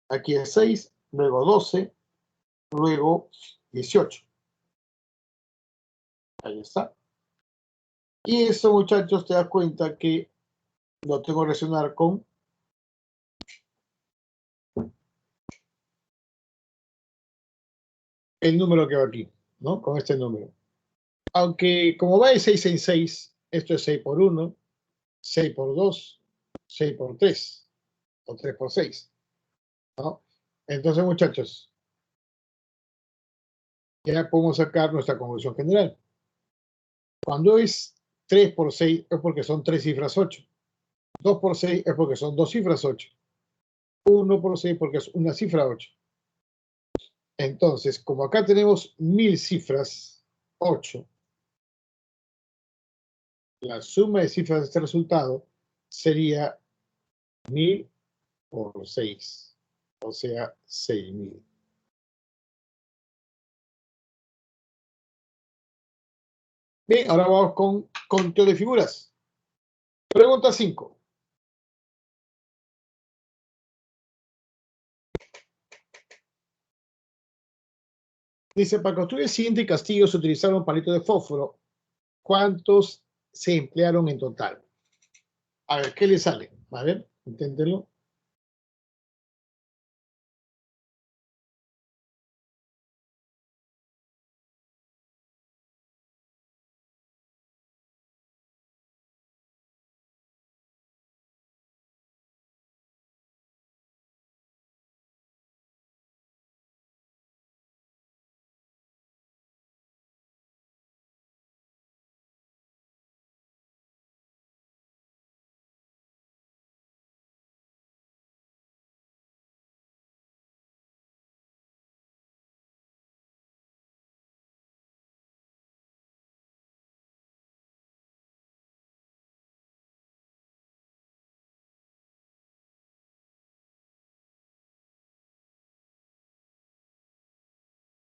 Aquí es 6, luego 12, luego 18. Ahí está. Y eso, muchachos, te das cuenta que lo tengo que relacionar con el número que va aquí, ¿no? Con este número. Aunque como va de 6 en 6, esto es 6 por 1, 6 por 2, 6 por 3, o 3 por 6, ¿no? Entonces, muchachos, ya podemos sacar nuestra conclusión general. Cuando es 3 por 6 es porque son 3 cifras 8. 2 por 6 es porque son 2 cifras 8. 1 por 6 porque es una cifra 8. Entonces, como acá tenemos 1000 cifras 8, la suma de cifras de este resultado sería 1000 por 6, o sea, 6000. Bien, ahora vamos con conteo de figuras. Pregunta 5. Dice, para construir el siguiente castillo se utilizaron palitos de fósforo. ¿Cuántos se emplearon en total? A ver, ¿qué le sale? A ver, inténtenlo.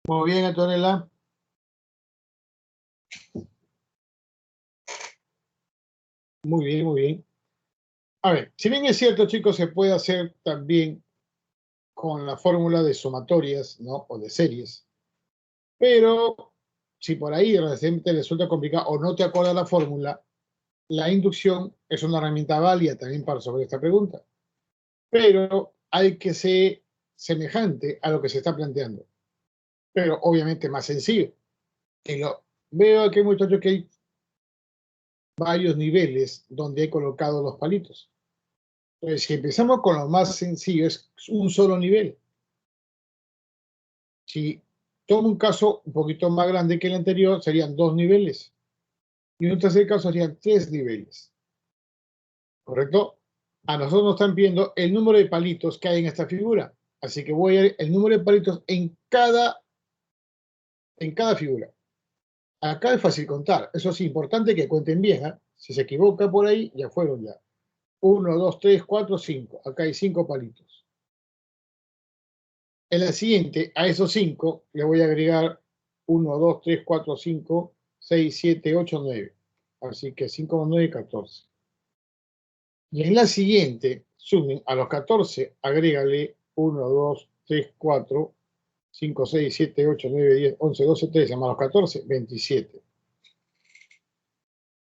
Muy bien, Antonella. Muy bien, muy bien. A ver, si bien es cierto, chicos, se puede hacer también con la fórmula de sumatorias, ¿no? O de series. Pero si por ahí recientemente resulta complicado o no te acuerdas la fórmula, la inducción es una herramienta válida también para resolver esta pregunta. Pero hay que semejante a lo que se está planteando, pero obviamente más sencillo. Veo aquí, muchachos, que hay varios niveles donde he colocado los palitos. Entonces, si empezamos con lo más sencillo, es un solo nivel. Si tomo un caso un poquito más grande que el anterior, serían 2 niveles. Y en un tercer caso serían 3 niveles. ¿Correcto? A nosotros nos están viendo el número de palitos que hay en esta figura. Así que voy a ver el número de palitos en cada figura. Acá es fácil contar. Eso es importante que cuenten bien. ¿Eh? Si se equivoca por ahí, ya fueron ya. 1, 2, 3, 4, 5. Acá hay 5 palitos. En la siguiente, a esos 5, le voy a agregar 1, 2, 3, 4, 5, 6, 7, 8, 9. Así que 5 más 9, 14. Y en la siguiente, sumen a los 14, agrégale 1, 2, 3, 4, 5, 6, 7, 8, 9, 10, 11, 12, 13, más los 14, 27.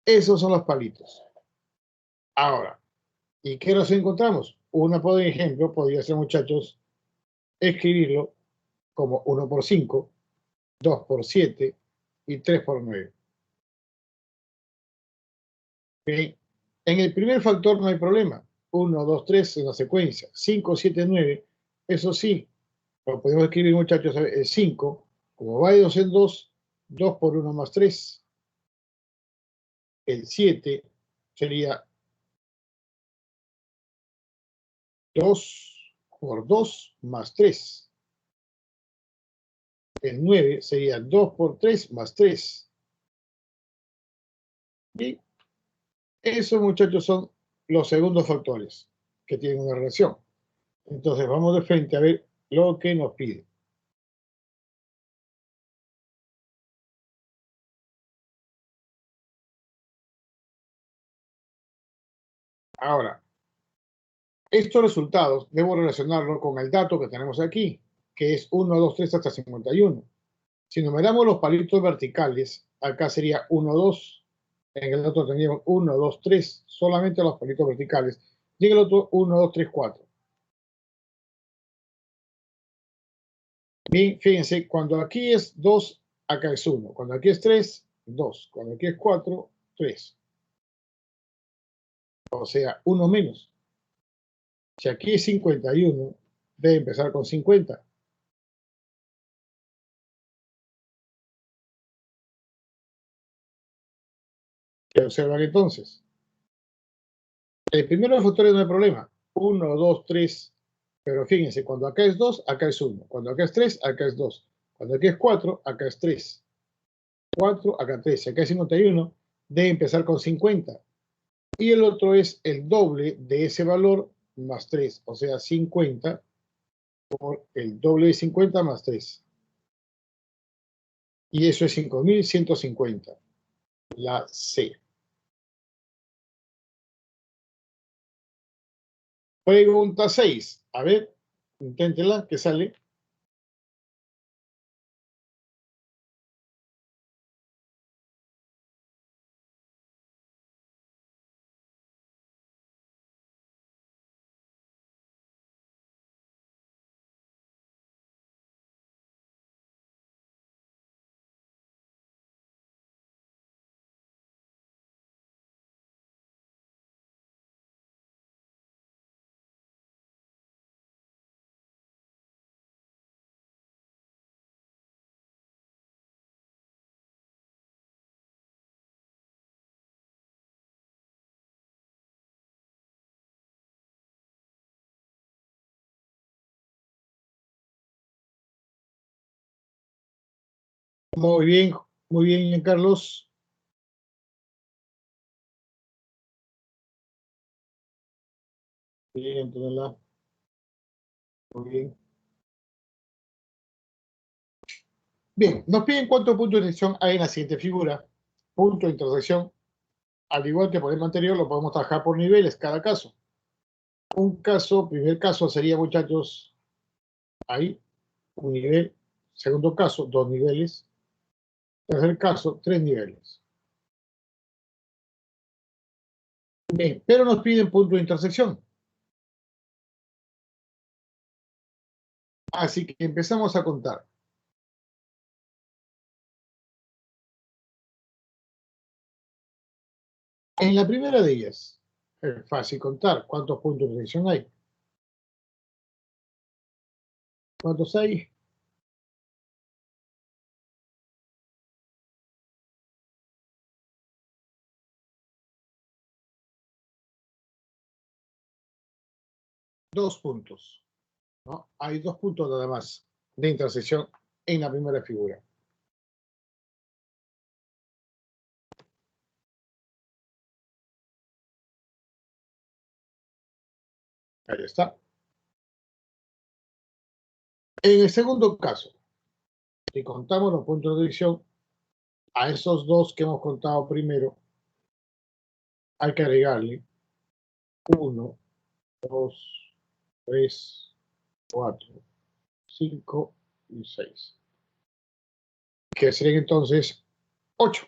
Esos son los palitos. Ahora, ¿y qué nos encontramos? Una, por ejemplo, podría ser, muchachos, escribirlo como 1 por 5, 2 por 7 y 3 por 9. ¿Okay? En el primer factor no hay problema. 1, 2, 3 es una secuencia. 5, 7, 9, eso sí, lo podemos escribir, muchachos, el 5, como va de 2 en 2, 2 por 1 más 3. El 7 sería 2 por 2 más 3. El 9 sería 2 por 3 más 3. Y esos, muchachos, son los segundos factores que tienen una relación. Entonces vamos de frente a ver lo que nos pide. Ahora, estos resultados debo relacionarlos con el dato que tenemos aquí, que es 1, 2, 3 hasta 51. Si numeramos los palitos verticales, acá sería 1, 2. En el otro tendríamos 1, 2, 3, solamente los palitos verticales. Y en el otro 1, 2, 3, 4. Bien, fíjense, cuando aquí es 2, acá es 1. Cuando aquí es 3, 2. Cuando aquí es 4, 3. O sea, 1 menos. Si aquí es 51, debe empezar con 50. ¿Qué observan entonces? El primero de los factores no hay problema. 1, 2, 3. Pero fíjense, cuando acá es 2, acá es 1. Cuando acá es 3, acá es 2. Cuando aquí es 4, acá es 3. 4, acá 3. Si acá es 51, debe empezar con 50. Y el otro es el doble de ese valor más 3. O sea, 50 por el doble de 50 más 3. Y eso es 5150. La C. Pregunta 6. A ver, inténtela, que sale. Muy bien, Carlos. Bien, Antonella. Muy bien. Bien, nos piden cuántos puntos de intersección hay en la siguiente figura. Punto de intersección, al igual que por el anterior, lo podemos trabajar por niveles, cada caso. Un caso, primer caso sería, muchachos, ahí, un nivel. Segundo caso, 2 niveles. Tercer caso, 3 niveles. Bien, pero nos piden punto de intersección. Así que empezamos a contar. En la primera de ellas, es fácil contar. ¿Cuántos puntos de intersección hay? ¿Cuántos hay? Dos puntos, ¿no? Hay dos puntos nada más de intersección en la primera figura. Ahí está. En el segundo caso, si contamos los puntos de división, a esos dos que hemos contado primero, hay que agregarle 1, 2, 3, 4, 5 y 6. Que serían entonces 8.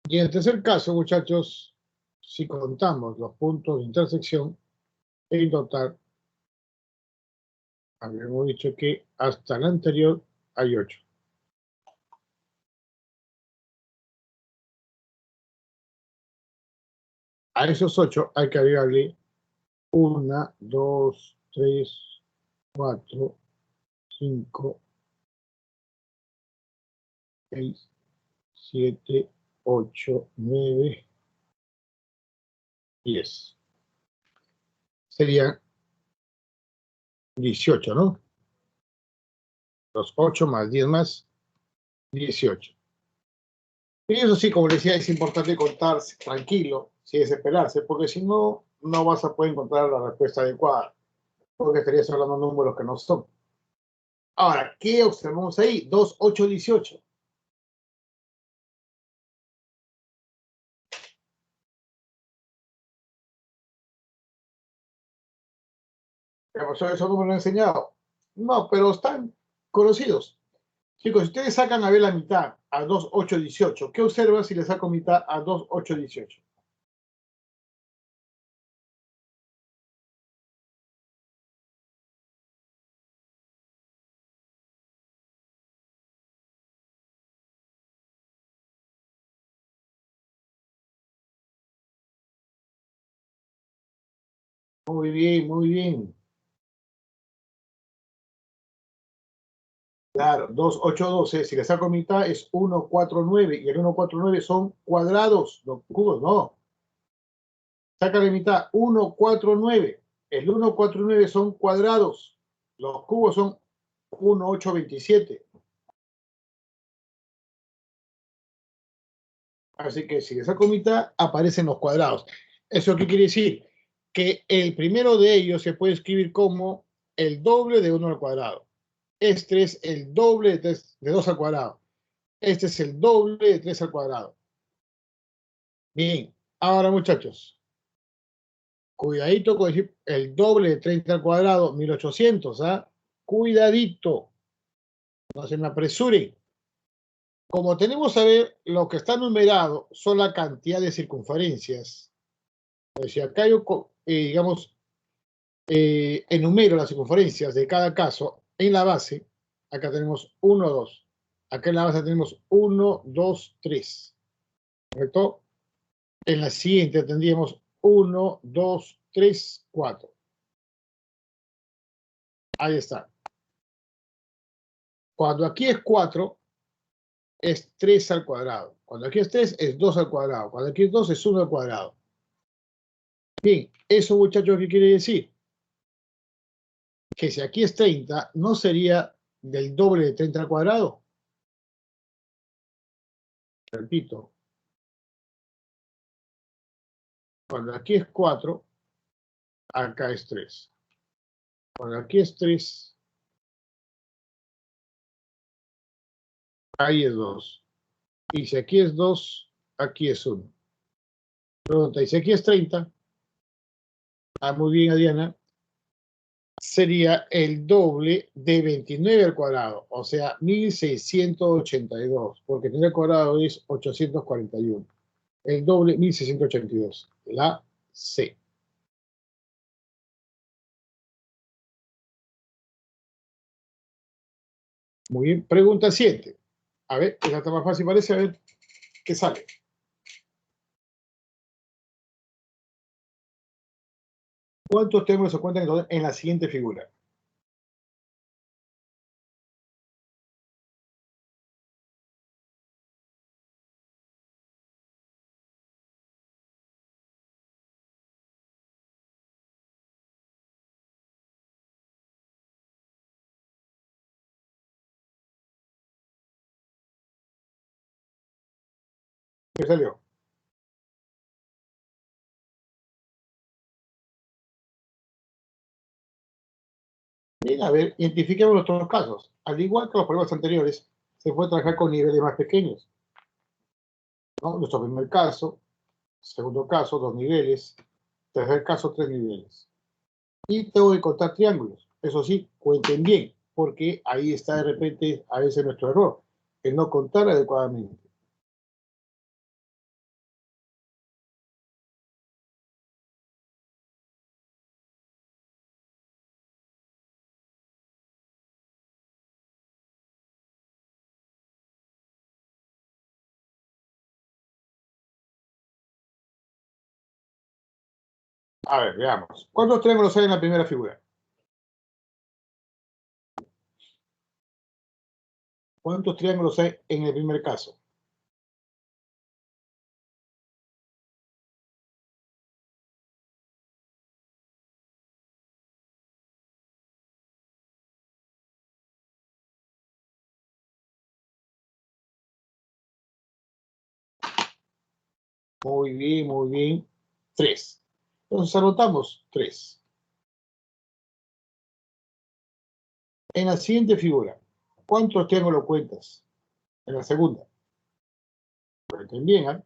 Y en el tercer caso, muchachos, si contamos los puntos de intersección, en total, habíamos dicho que hasta el anterior hay 8. A esos 8 hay que agregarle 1, 2, 3, 4, 5, 6, 7, 8, 9, 10. Serían 18, ¿no? Los 8 más 10 más 18. Y eso sí, como les decía, es importante contar tranquilo, sin desesperarse, porque si no, no vas a poder encontrar la respuesta adecuada, porque estarías hablando de números que no son. Ahora, ¿qué observamos ahí? 2, 8, 18. ¿El profesor eso no me lo ha enseñado? No, pero están conocidos. Chicos, si ustedes sacan a ver la mitad a 2, 8, 18, ¿qué observan si le saco mitad a 2, 8, 18? Muy bien, muy bien. Claro, 2, 8, 12. Si le saco mitad es 1, 4, 9. Y el 1, 4, 9 son cuadrados, los cubos, no. Sácale mitad, 1, 4, 9. El 1, 4, 9 son cuadrados. Los cubos son 1, 8, 27. Así que si le saco mitad, aparecen los cuadrados. ¿Eso qué quiere decir? Que el primero de ellos se puede escribir como el doble de 1 al cuadrado. Este es el doble de 2 al cuadrado. Este es el doble de 3 al cuadrado. Bien, ahora muchachos, cuidadito con decir el doble de 30 al cuadrado, 1800, ¿ah? Cuidadito, no se me apresuren. Como tenemos a ver, lo que está numerado son la cantidad de circunferencias. Pues si acá yo, digamos, enumero las circunferencias de cada caso en la base, acá tenemos 1, 2. Acá en la base tenemos 1, 2, 3. ¿Correcto? En la siguiente tendríamos 1, 2, 3, 4. Ahí está. Cuando aquí es 4, es 3 al cuadrado. Cuando aquí es 3, es 2 al cuadrado. Cuando aquí es 2, es 1 al cuadrado. Bien, eso, muchachos, ¿qué quiere decir? Que si aquí es 30, ¿no sería del doble de 30 al cuadrado? Repito, cuando aquí es 4, acá es 3. Cuando aquí es 3, ahí es 2. Y si aquí es 2, aquí es 1. Pregunta, ¿y si aquí es 30? Ah, muy bien, Adriana. Sería el doble de 29 al cuadrado, o sea, 1682, porque 30 al cuadrado es 841. El doble, 1682. La C. Muy bien. Pregunta 7. A ver, esta está más fácil, parece. A ver qué sale. ¿Cuántos triángulos se cuentan en la siguiente figura? ¿Qué salió? Bien, a ver, identifiquemos los dos casos. Al igual que los problemas anteriores, se puede trabajar con niveles más pequeños, ¿no? Nuestro primer caso, segundo caso, 2 niveles, tercer caso, 3 niveles. Y tengo que contar triángulos. Eso sí, cuenten bien, porque ahí está de repente a veces nuestro error, el no contar adecuadamente. A ver, veamos. ¿Cuántos triángulos hay en la primera figura? ¿Cuántos triángulos hay en el primer caso? Muy bien, muy bien. 3. Entonces anotamos 3. En la siguiente figura, ¿cuántos triángulos cuentas? En la segunda. Cuenten bien, ¿eh?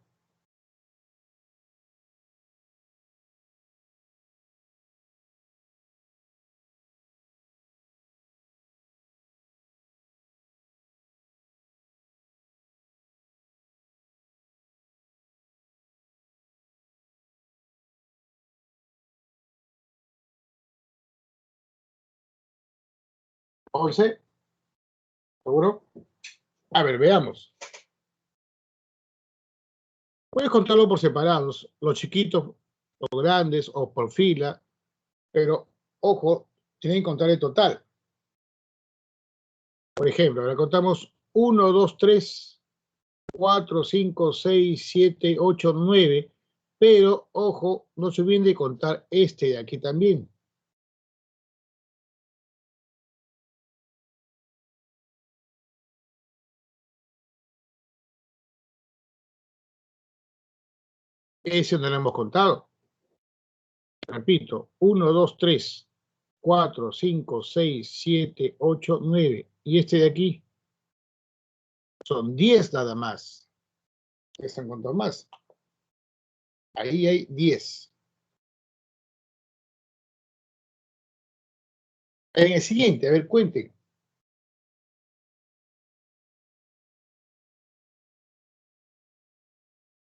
¿11? ¿Seguro? A ver, veamos. Puedes contarlo por separados, los chiquitos, los grandes o por fila, pero ojo, tienen que contar el total. Por ejemplo, ahora contamos 1, 2, 3, 4, 5, 6, 7, 8, 9, pero ojo, no se olviden de contar este de aquí también. Ese no lo hemos contado. Repito, 1, 2, 3, 4, 5, 6, 7, 8, 9. Y este de aquí son 10 nada más. ¿Están contando más? Ahí hay 10. En el siguiente, a ver, cuenten.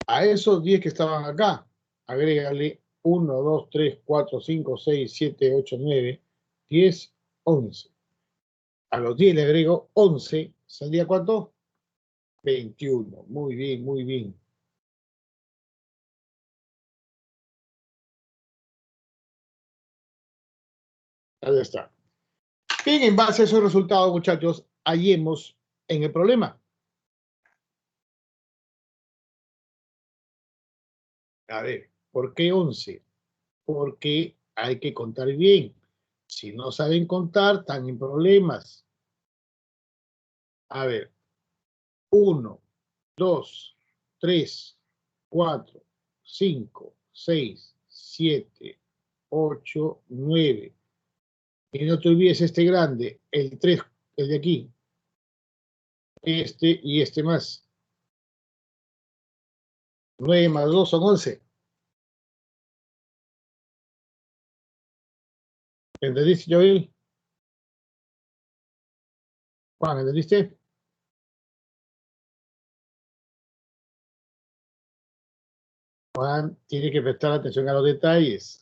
A esos 10 que estaban acá, agrégale 1, 2, 3, 4, 5, 6, 7, 8, 9, 10, 11. A los 10 le agrego 11. ¿Saldría cuánto? 21. Muy bien, muy bien. Ahí está. Bien, en base a esos resultados, muchachos, hallemos en el problema. A ver, ¿por qué 11? Porque hay que contar bien. Si no saben contar, están en problemas. A ver, 1, 2, 3, 4, 5, 6, 7, 8, 9. Y no te olvides este grande, el 3, el de aquí. Este y este más. 9 más 2 son 11. ¿Entendiste, Joel? Juan, ¿entendiste? Juan tiene que prestar atención a los detalles.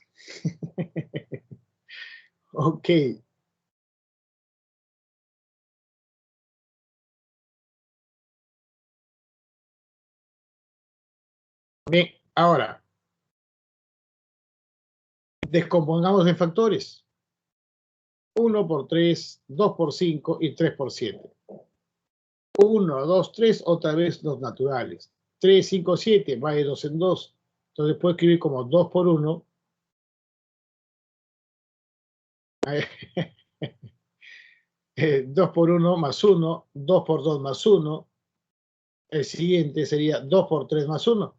Ok. Ahora, descompongamos en factores. 1 por 3, 2 por 5 y 3 por 7. 1, 2, 3, otra vez los naturales. 3, 5, 7, va de 2 en 2. Entonces puedo escribir como 2 por 1. 2 por 1 más 1, 2 por 2 más 1. El siguiente sería 2 por 3 más 1.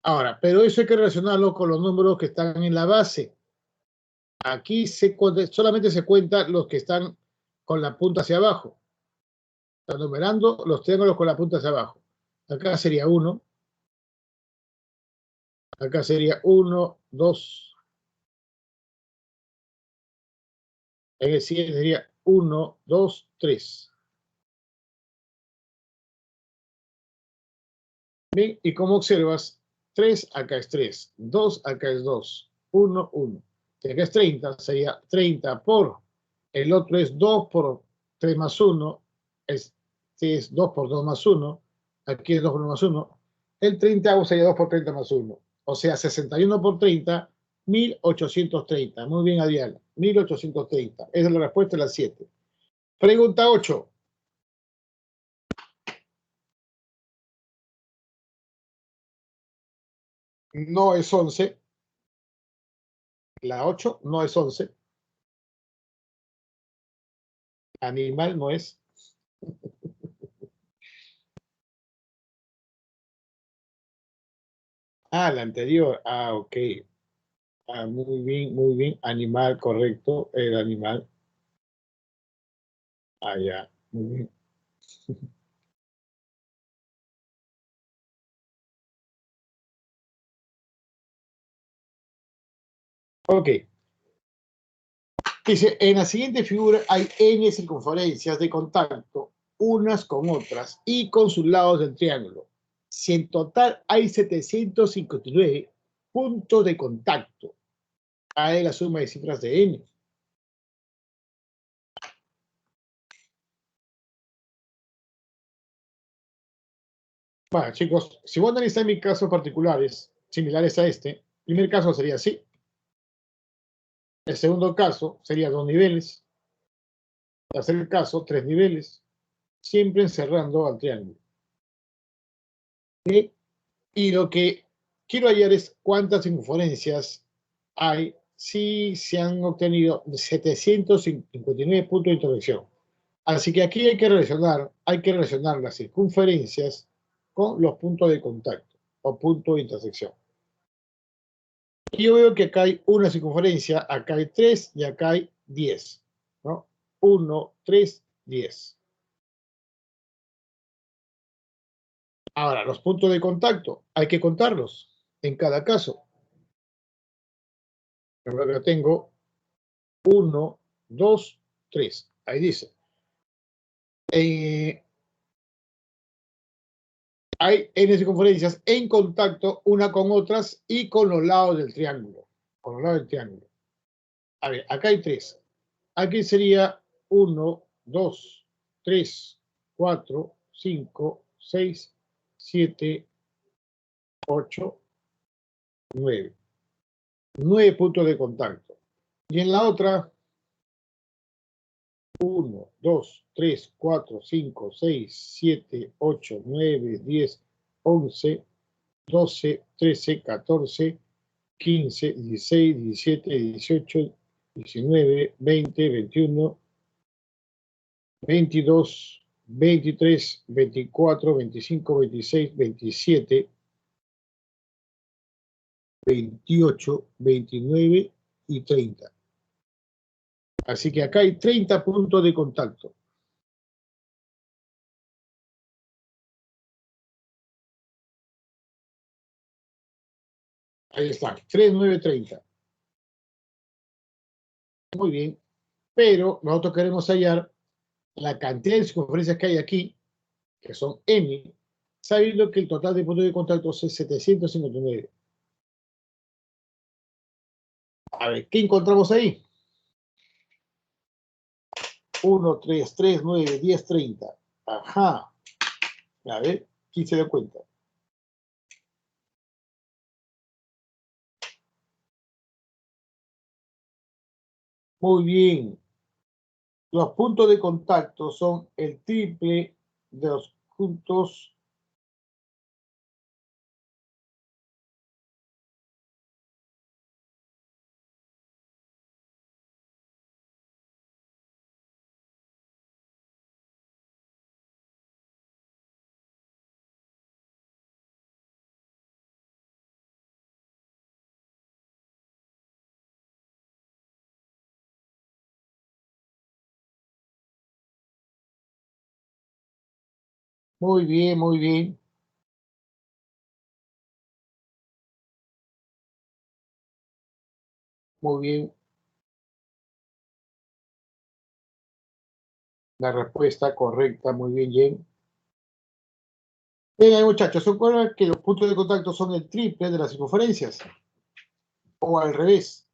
Ahora, pero eso hay que relacionarlo con los números que están en la base. Aquí solamente se cuentan los que están con la punta hacia abajo. Está numerando los triángulos con la punta hacia abajo. Acá sería 1. Acá sería 1, 2. En el siguiente sería 1, 2, 3. Bien, y como observas, 3 acá es 3, 2 acá es 2, 1, 1. Si acá es 30, sería 30 por, el otro es 2 por 3 más 1, es 2 por 2 más 1, aquí es 2 por 1 más 1, el 30 sería 2 por 30 más 1, o sea, 61 por 30, 1830. Muy bien, Adriana, 1830. Esa es la respuesta a las 7. Pregunta 8. No es 11. La 8 no es 11. Animal no es. Ah, la anterior. Ah, ok. Ah, muy bien, muy bien. Animal, correcto. El animal. Ah, ya. Muy bien. Ok. Dice, en la siguiente figura hay n circunferencias de contacto, unas con otras, y con sus lados del triángulo. Si en total hay 759 puntos de contacto, hay la suma de cifras de n. Bueno, chicos, si vos analizar mis casos particulares, similares a este, el primer caso sería así. El segundo caso sería 2 niveles. El tercer caso, 3 niveles. Siempre encerrando al triángulo. ¿Sí? Y lo que quiero hallar es cuántas circunferencias hay si se han obtenido 759 puntos de intersección. Así que aquí hay que relacionar las circunferencias con los puntos de contacto o puntos de intersección. Y yo veo que acá hay una circunferencia, acá hay 3 y acá hay 10. ¿No? 1, 3, 10. Ahora, los puntos de contacto, hay que contarlos en cada caso. Yo tengo 1, 2, 3. Ahí dice. Hay n circunferencias en contacto una con otras y con los lados del triángulo. Con los lados del triángulo. A ver, acá hay 3. Aquí sería 1, 2, 3, 4, 5, 6, 7, 8, 9. 9 puntos de contacto. Y en la otra, 1, 2, 3, 4, 5, 6, 7, 8, 9, 10, 11, 12, 13, 14, 15, 16, 17, 18, 19, 20, 21, 22, 23, 24, 25, 26, 27, 28, 29 y 30. Así que acá hay 30 puntos de contacto. Ahí están, 3, 9, 30. Muy bien, pero nosotros queremos hallar la cantidad de circunferencias que hay aquí, que son n, sabiendo que el total de puntos de contacto es 759. A ver, ¿qué encontramos ahí? 1, 3, 3, 9, 10, 30. Ajá. A ver, ¿quién se da cuenta? Muy bien. Los puntos de contacto son el triple de los puntos. Muy bien, muy bien. Muy bien. La respuesta correcta. Muy bien, Jen. Bien, muchachos, ¿se acuerdan que los puntos de contacto son el triple de las circunferencias? O al revés,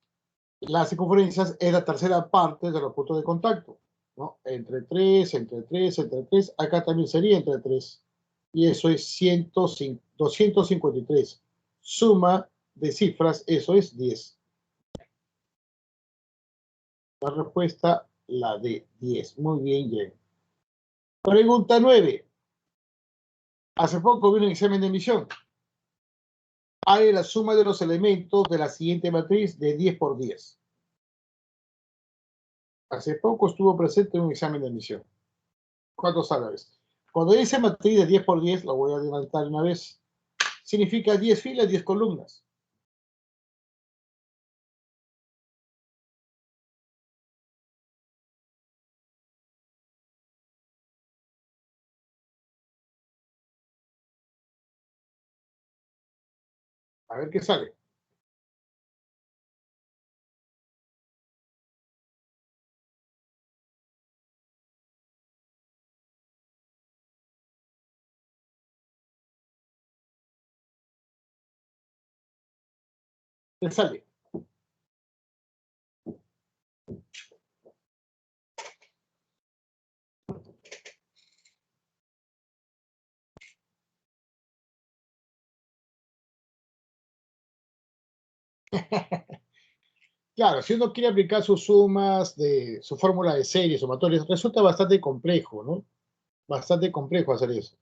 las circunferencias es la tercera parte de los puntos de contacto, ¿no? Entre 3, entre 3, entre 3. Acá también sería entre 3. Y eso es 105, 253. Suma de cifras, eso es 10. La respuesta, la de 10. Muy bien, Jen. Pregunta 9. Hace poco vi un examen de admisión. Hay la suma de los elementos de la siguiente matriz de 10 por 10. Hace poco estuvo presente en un examen de admisión. ¿Cuántos sabes? Cuando dice matriz de 10 por 10, lo voy a adelantar una vez, significa 10 filas, 10 columnas. A ver qué sale. ¿Qué sale? Claro, si uno quiere aplicar sus sumas de su fórmula de series, sumatorias, resulta bastante complejo, ¿no? Bastante complejo hacer eso.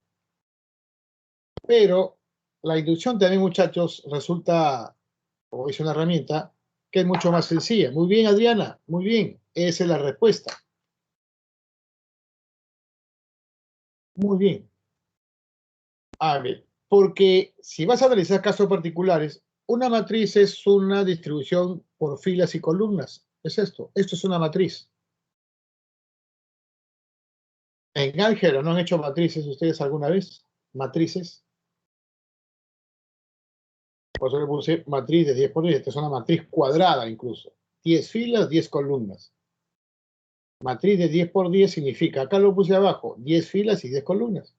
Pero la inducción también, muchachos, resulta, o es una herramienta que es mucho más sencilla. Muy bien, Adriana, muy bien. Esa es la respuesta. Muy bien. A ver, porque si vas a analizar casos particulares, una matriz es una distribución por filas y columnas. Es esto. Esto es una matriz. En álgebra, ¿no han hecho matrices ustedes alguna vez? Matrices. Por eso le puse matriz de 10 por 10. Esta es una matriz cuadrada incluso. 10 filas, 10 columnas. Matriz de 10 por 10 significa, acá lo puse abajo, 10 filas y 10 columnas.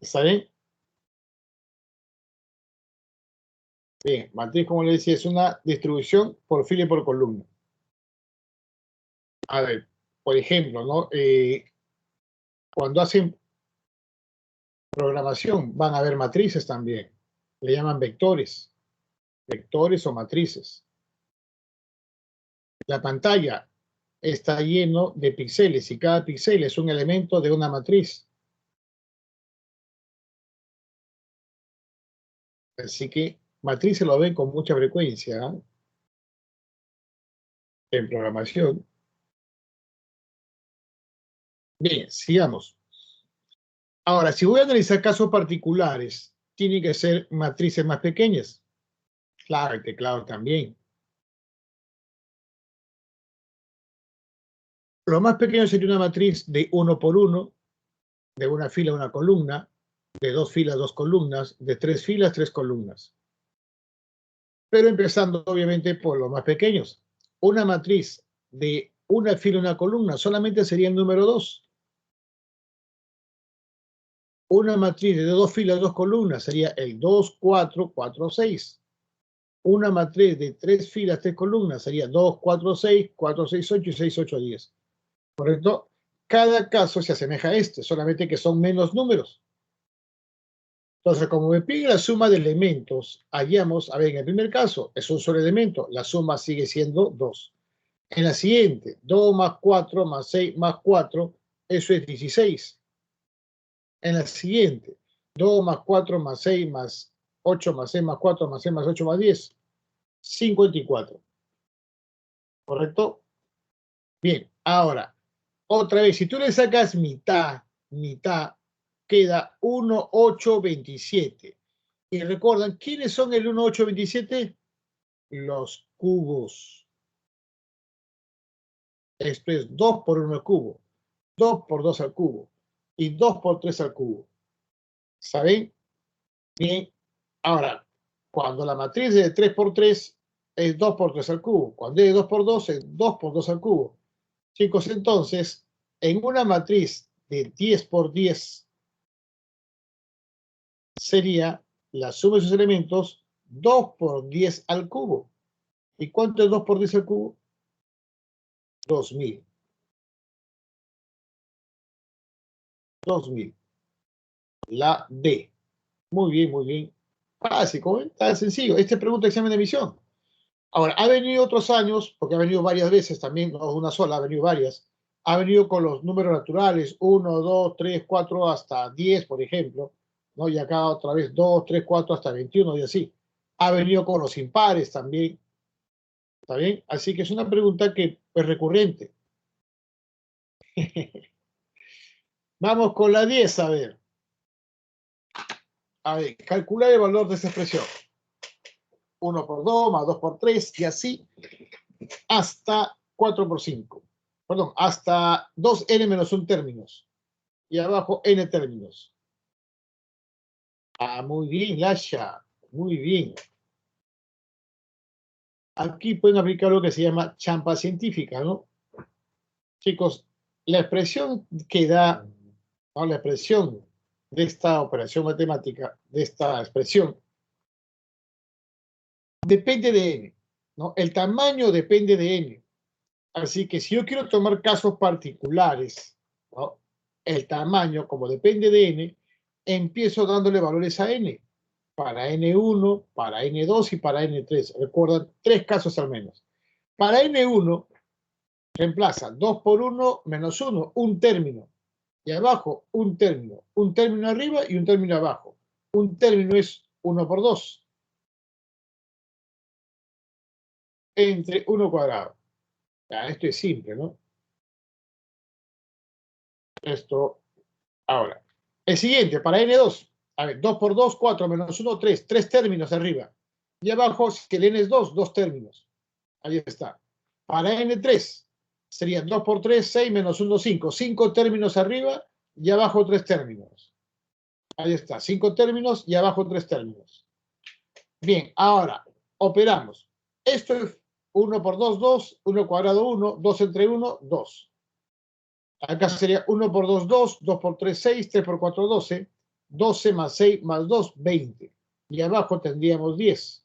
¿Está bien? Bien, matriz, como le decía, es una distribución por fila y por columna. A ver, por ejemplo, ¿no? Cuando hacen programación van a ver matrices también. Le llaman vectores, vectores o matrices. La pantalla está lleno de píxeles y cada píxel es un elemento de una matriz. Así que matrices lo ven con mucha frecuencia, ¿eh? En programación. Bien, sigamos. Ahora, si voy a analizar casos particulares, tienen que ser matrices más pequeñas. Claro, el teclado también. Lo más pequeño sería una matriz de 1 por 1, de una fila una columna, de 2 filas 2 columnas, de 3 filas 3 columnas. Pero empezando obviamente por los más pequeños. Una matriz de una fila una columna solamente sería el número 2. Una matriz de 2 filas 2 columnas sería el 2, 4, 4, 6. Una matriz de 3 filas 3 columnas sería 2, 4, 6, 4, 6, 8 y 6, 8, 10. ¿Correcto? Cada caso se asemeja a este, solamente que son menos números. Entonces, como me pide la suma de elementos, hallamos, a ver, en el primer caso es un solo elemento, la suma sigue siendo 2. En la siguiente, 2 más 4 más 6 más 4, eso es 16. En la siguiente, 2 más 4 más 6 más 8 más 6 más 4 más 6 más 8 más 10, 54. ¿Correcto? Bien, ahora, otra vez, si tú le sacas mitad, mitad, queda 1, 8, 27. Y recuerdan, ¿quiénes son el 1, 8, 27? Los cubos. Esto es 2 por 1 al cubo, 2 por 2 al cubo y 2 por 3 al cubo. ¿Saben? Bien. Ahora, cuando la matriz es de 3 por 3 es 2 por 3 al cubo. Cuando es de 2 por 2 es 2 por 2 al cubo. Chicos, entonces, en una matriz de 10 por 10 sería la suma de sus elementos 2 por 10 al cubo. ¿Y cuánto es 2 por 10 al cubo? 2000. 2000. La D. Muy bien, muy bien. Básico, ¿eh? Tan sencillo. Esta es pregunta de examen de admisión. Ahora, ha venido otros años, porque ha venido varias veces también, no una sola, ha venido varias. Ha venido con los números naturales, 1, 2, 3, 4, hasta 10, por ejemplo, ¿no? Y acá otra vez 2, 3, 4, hasta 21 y así. Ha venido con los impares también, ¿está bien? Así que es una pregunta que es recurrente. Vamos con la 10, a ver. A ver, calcular el valor de esta expresión. 1 por 2 más 2 por 3 y así hasta 4 por 5. Perdón, hasta 2n menos 1 términos. Y abajo n términos. Ah, muy bien, Lasha. Muy bien. Aquí pueden aplicar lo que se llama champa científica, ¿no? Chicos, la expresión que da, ¿no? La expresión de esta operación matemática, de esta expresión, depende de n, ¿no? El tamaño depende de n. Así que si yo quiero tomar casos particulares, ¿no? El tamaño, como depende de n, empiezo dándole valores a n. Para N1, para N2 y para N3. Recuerdan, 3 casos al menos. Para N1, reemplaza 2 por 1 menos 1, un término. Y abajo, un término arriba y un término abajo. Un término es 1 por 2, entre 1 cuadrado. Ya, esto es simple, ¿no? Esto, ahora. El siguiente, para N2. A ver, 2 por 2, 4 menos 1, 3. 3 términos arriba. Y abajo, si el N es 2, 2 términos. Ahí está. Para N3 sería 2 por 3, 6 menos 1, 5. 5 términos arriba y abajo 3 términos. Ahí está. 5 términos y abajo 3 términos. Bien, ahora operamos. Esto es 1 por 2, 2. 1 cuadrado, 1. 2 entre 1, 2. Acá sería 1 por 2, 2. 2 por 3, 6. 3 por 4, 12. 12 más 6 más 2, 20. Y abajo tendríamos 10.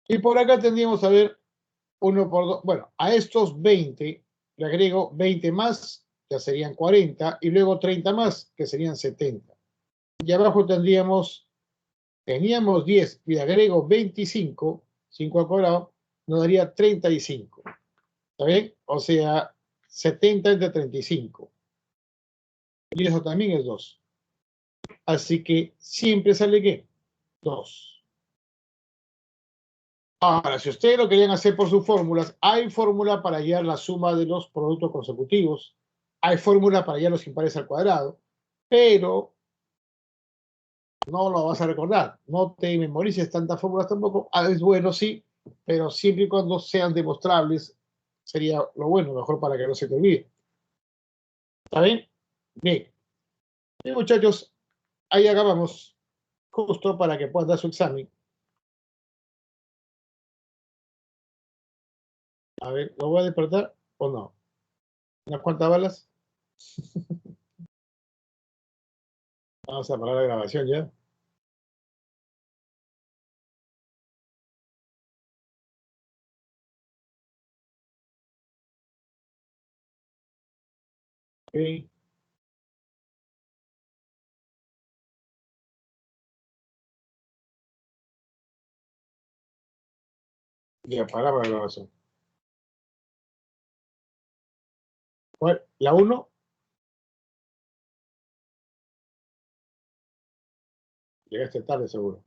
Y por acá tendríamos a ver 1 por 2. Bueno, a estos 20 le agrego 20 más, ya serían 40, y luego 30 más, que serían 70. Y abajo teníamos 10 y le agrego 25, 5 al cuadrado, nos daría 35. ¿Está bien? O sea, 70 entre 35. Y eso también es 2. Así que siempre sale ¿qué? 2. Ahora, si ustedes lo querían hacer por sus fórmulas, hay fórmula para hallar la suma de los productos consecutivos, hay fórmula para hallar los impares al cuadrado, pero no lo vas a recordar. No te memorices tantas fórmulas tampoco. Es bueno, sí, pero siempre y cuando sean demostrables, sería lo bueno, mejor para que no se te olvide. ¿Está bien? Bien. Bien, muchachos, ahí acabamos, justo para que puedan dar su examen. A ver, ¿lo voy a despertar o no? ¿Unas cuantas balas? Vamos a parar la grabación ya. Ok. Ya, para la grabación. ¿Cuál? ¿La 1? Llegaste tarde, seguro.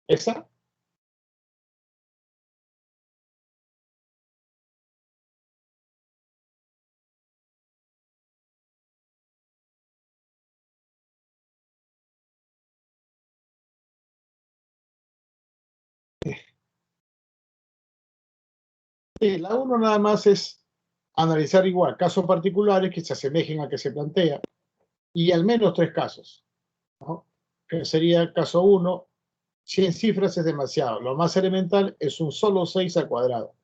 ¿Esa? Sí, la 1 nada más es analizar igual casos particulares que se asemejen a que se plantea y al menos 3 casos, ¿no? Que sería el caso 1, 100 cifras es demasiado. Lo más elemental es un solo 6 al cuadrado.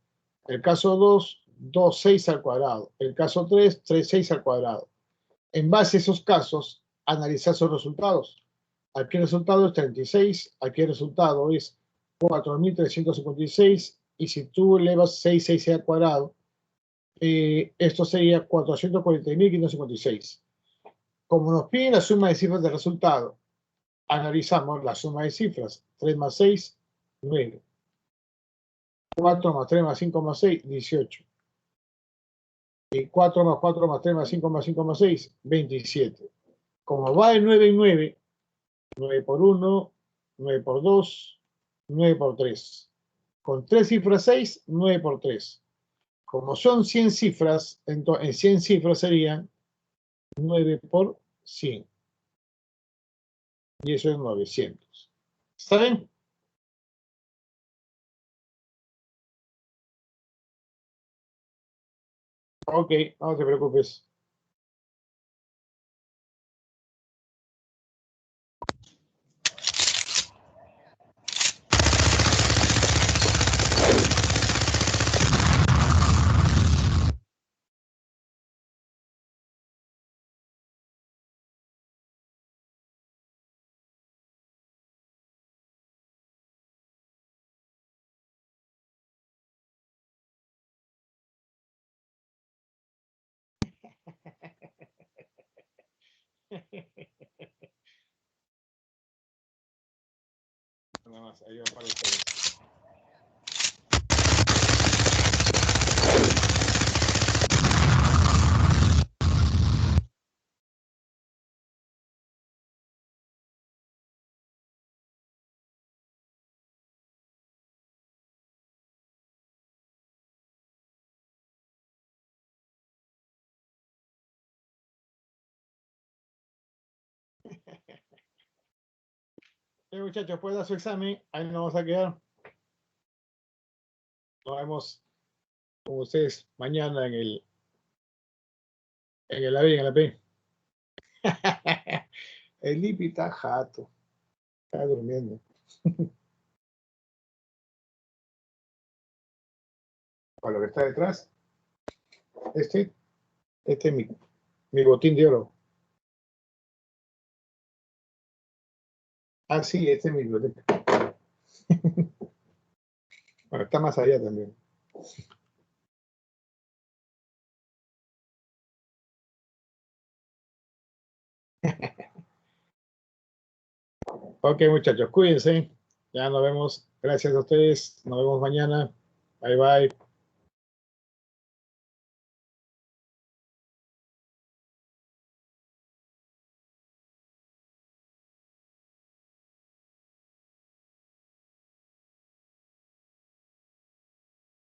El caso 2, 2 6 al cuadrado. El caso 3, 3 6 al cuadrado. En base a esos casos, analizar sus resultados. Aquí el resultado es 36, aquí el resultado es 4.356, y si tú elevas 6 6 al cuadrado, esto sería 440.556. Como nos piden la suma de cifras del resultado, analizamos la suma de cifras. 3 más 6, 9. 4 más 3 más 5 más 6, 18. Y 4 más 4 más 3 más 5 más 5 más 6, 27. Como va de 9 en 9, 9 por 1, 9 por 2, 9 por 3. Con 3 cifras 6, 9 por 3. Como son 100 cifras, entonces en 100 cifras serían 9 por 100. Y eso es 900. ¿Está bien? Ok, no te preocupes. Nada más, ahí aparece. Muchachos, pueden dar su examen. Ahí nos vamos a quedar. Nos vemos con ustedes mañana en el AVI, en la P. El Lipi está jato. Está durmiendo. Para lo que está detrás, este es mi botín de oro. Ah, sí, este es mi biblioteca. Bueno, está más allá también. Ok, muchachos, cuídense. Ya nos vemos. Gracias a ustedes. Nos vemos mañana. Bye, bye.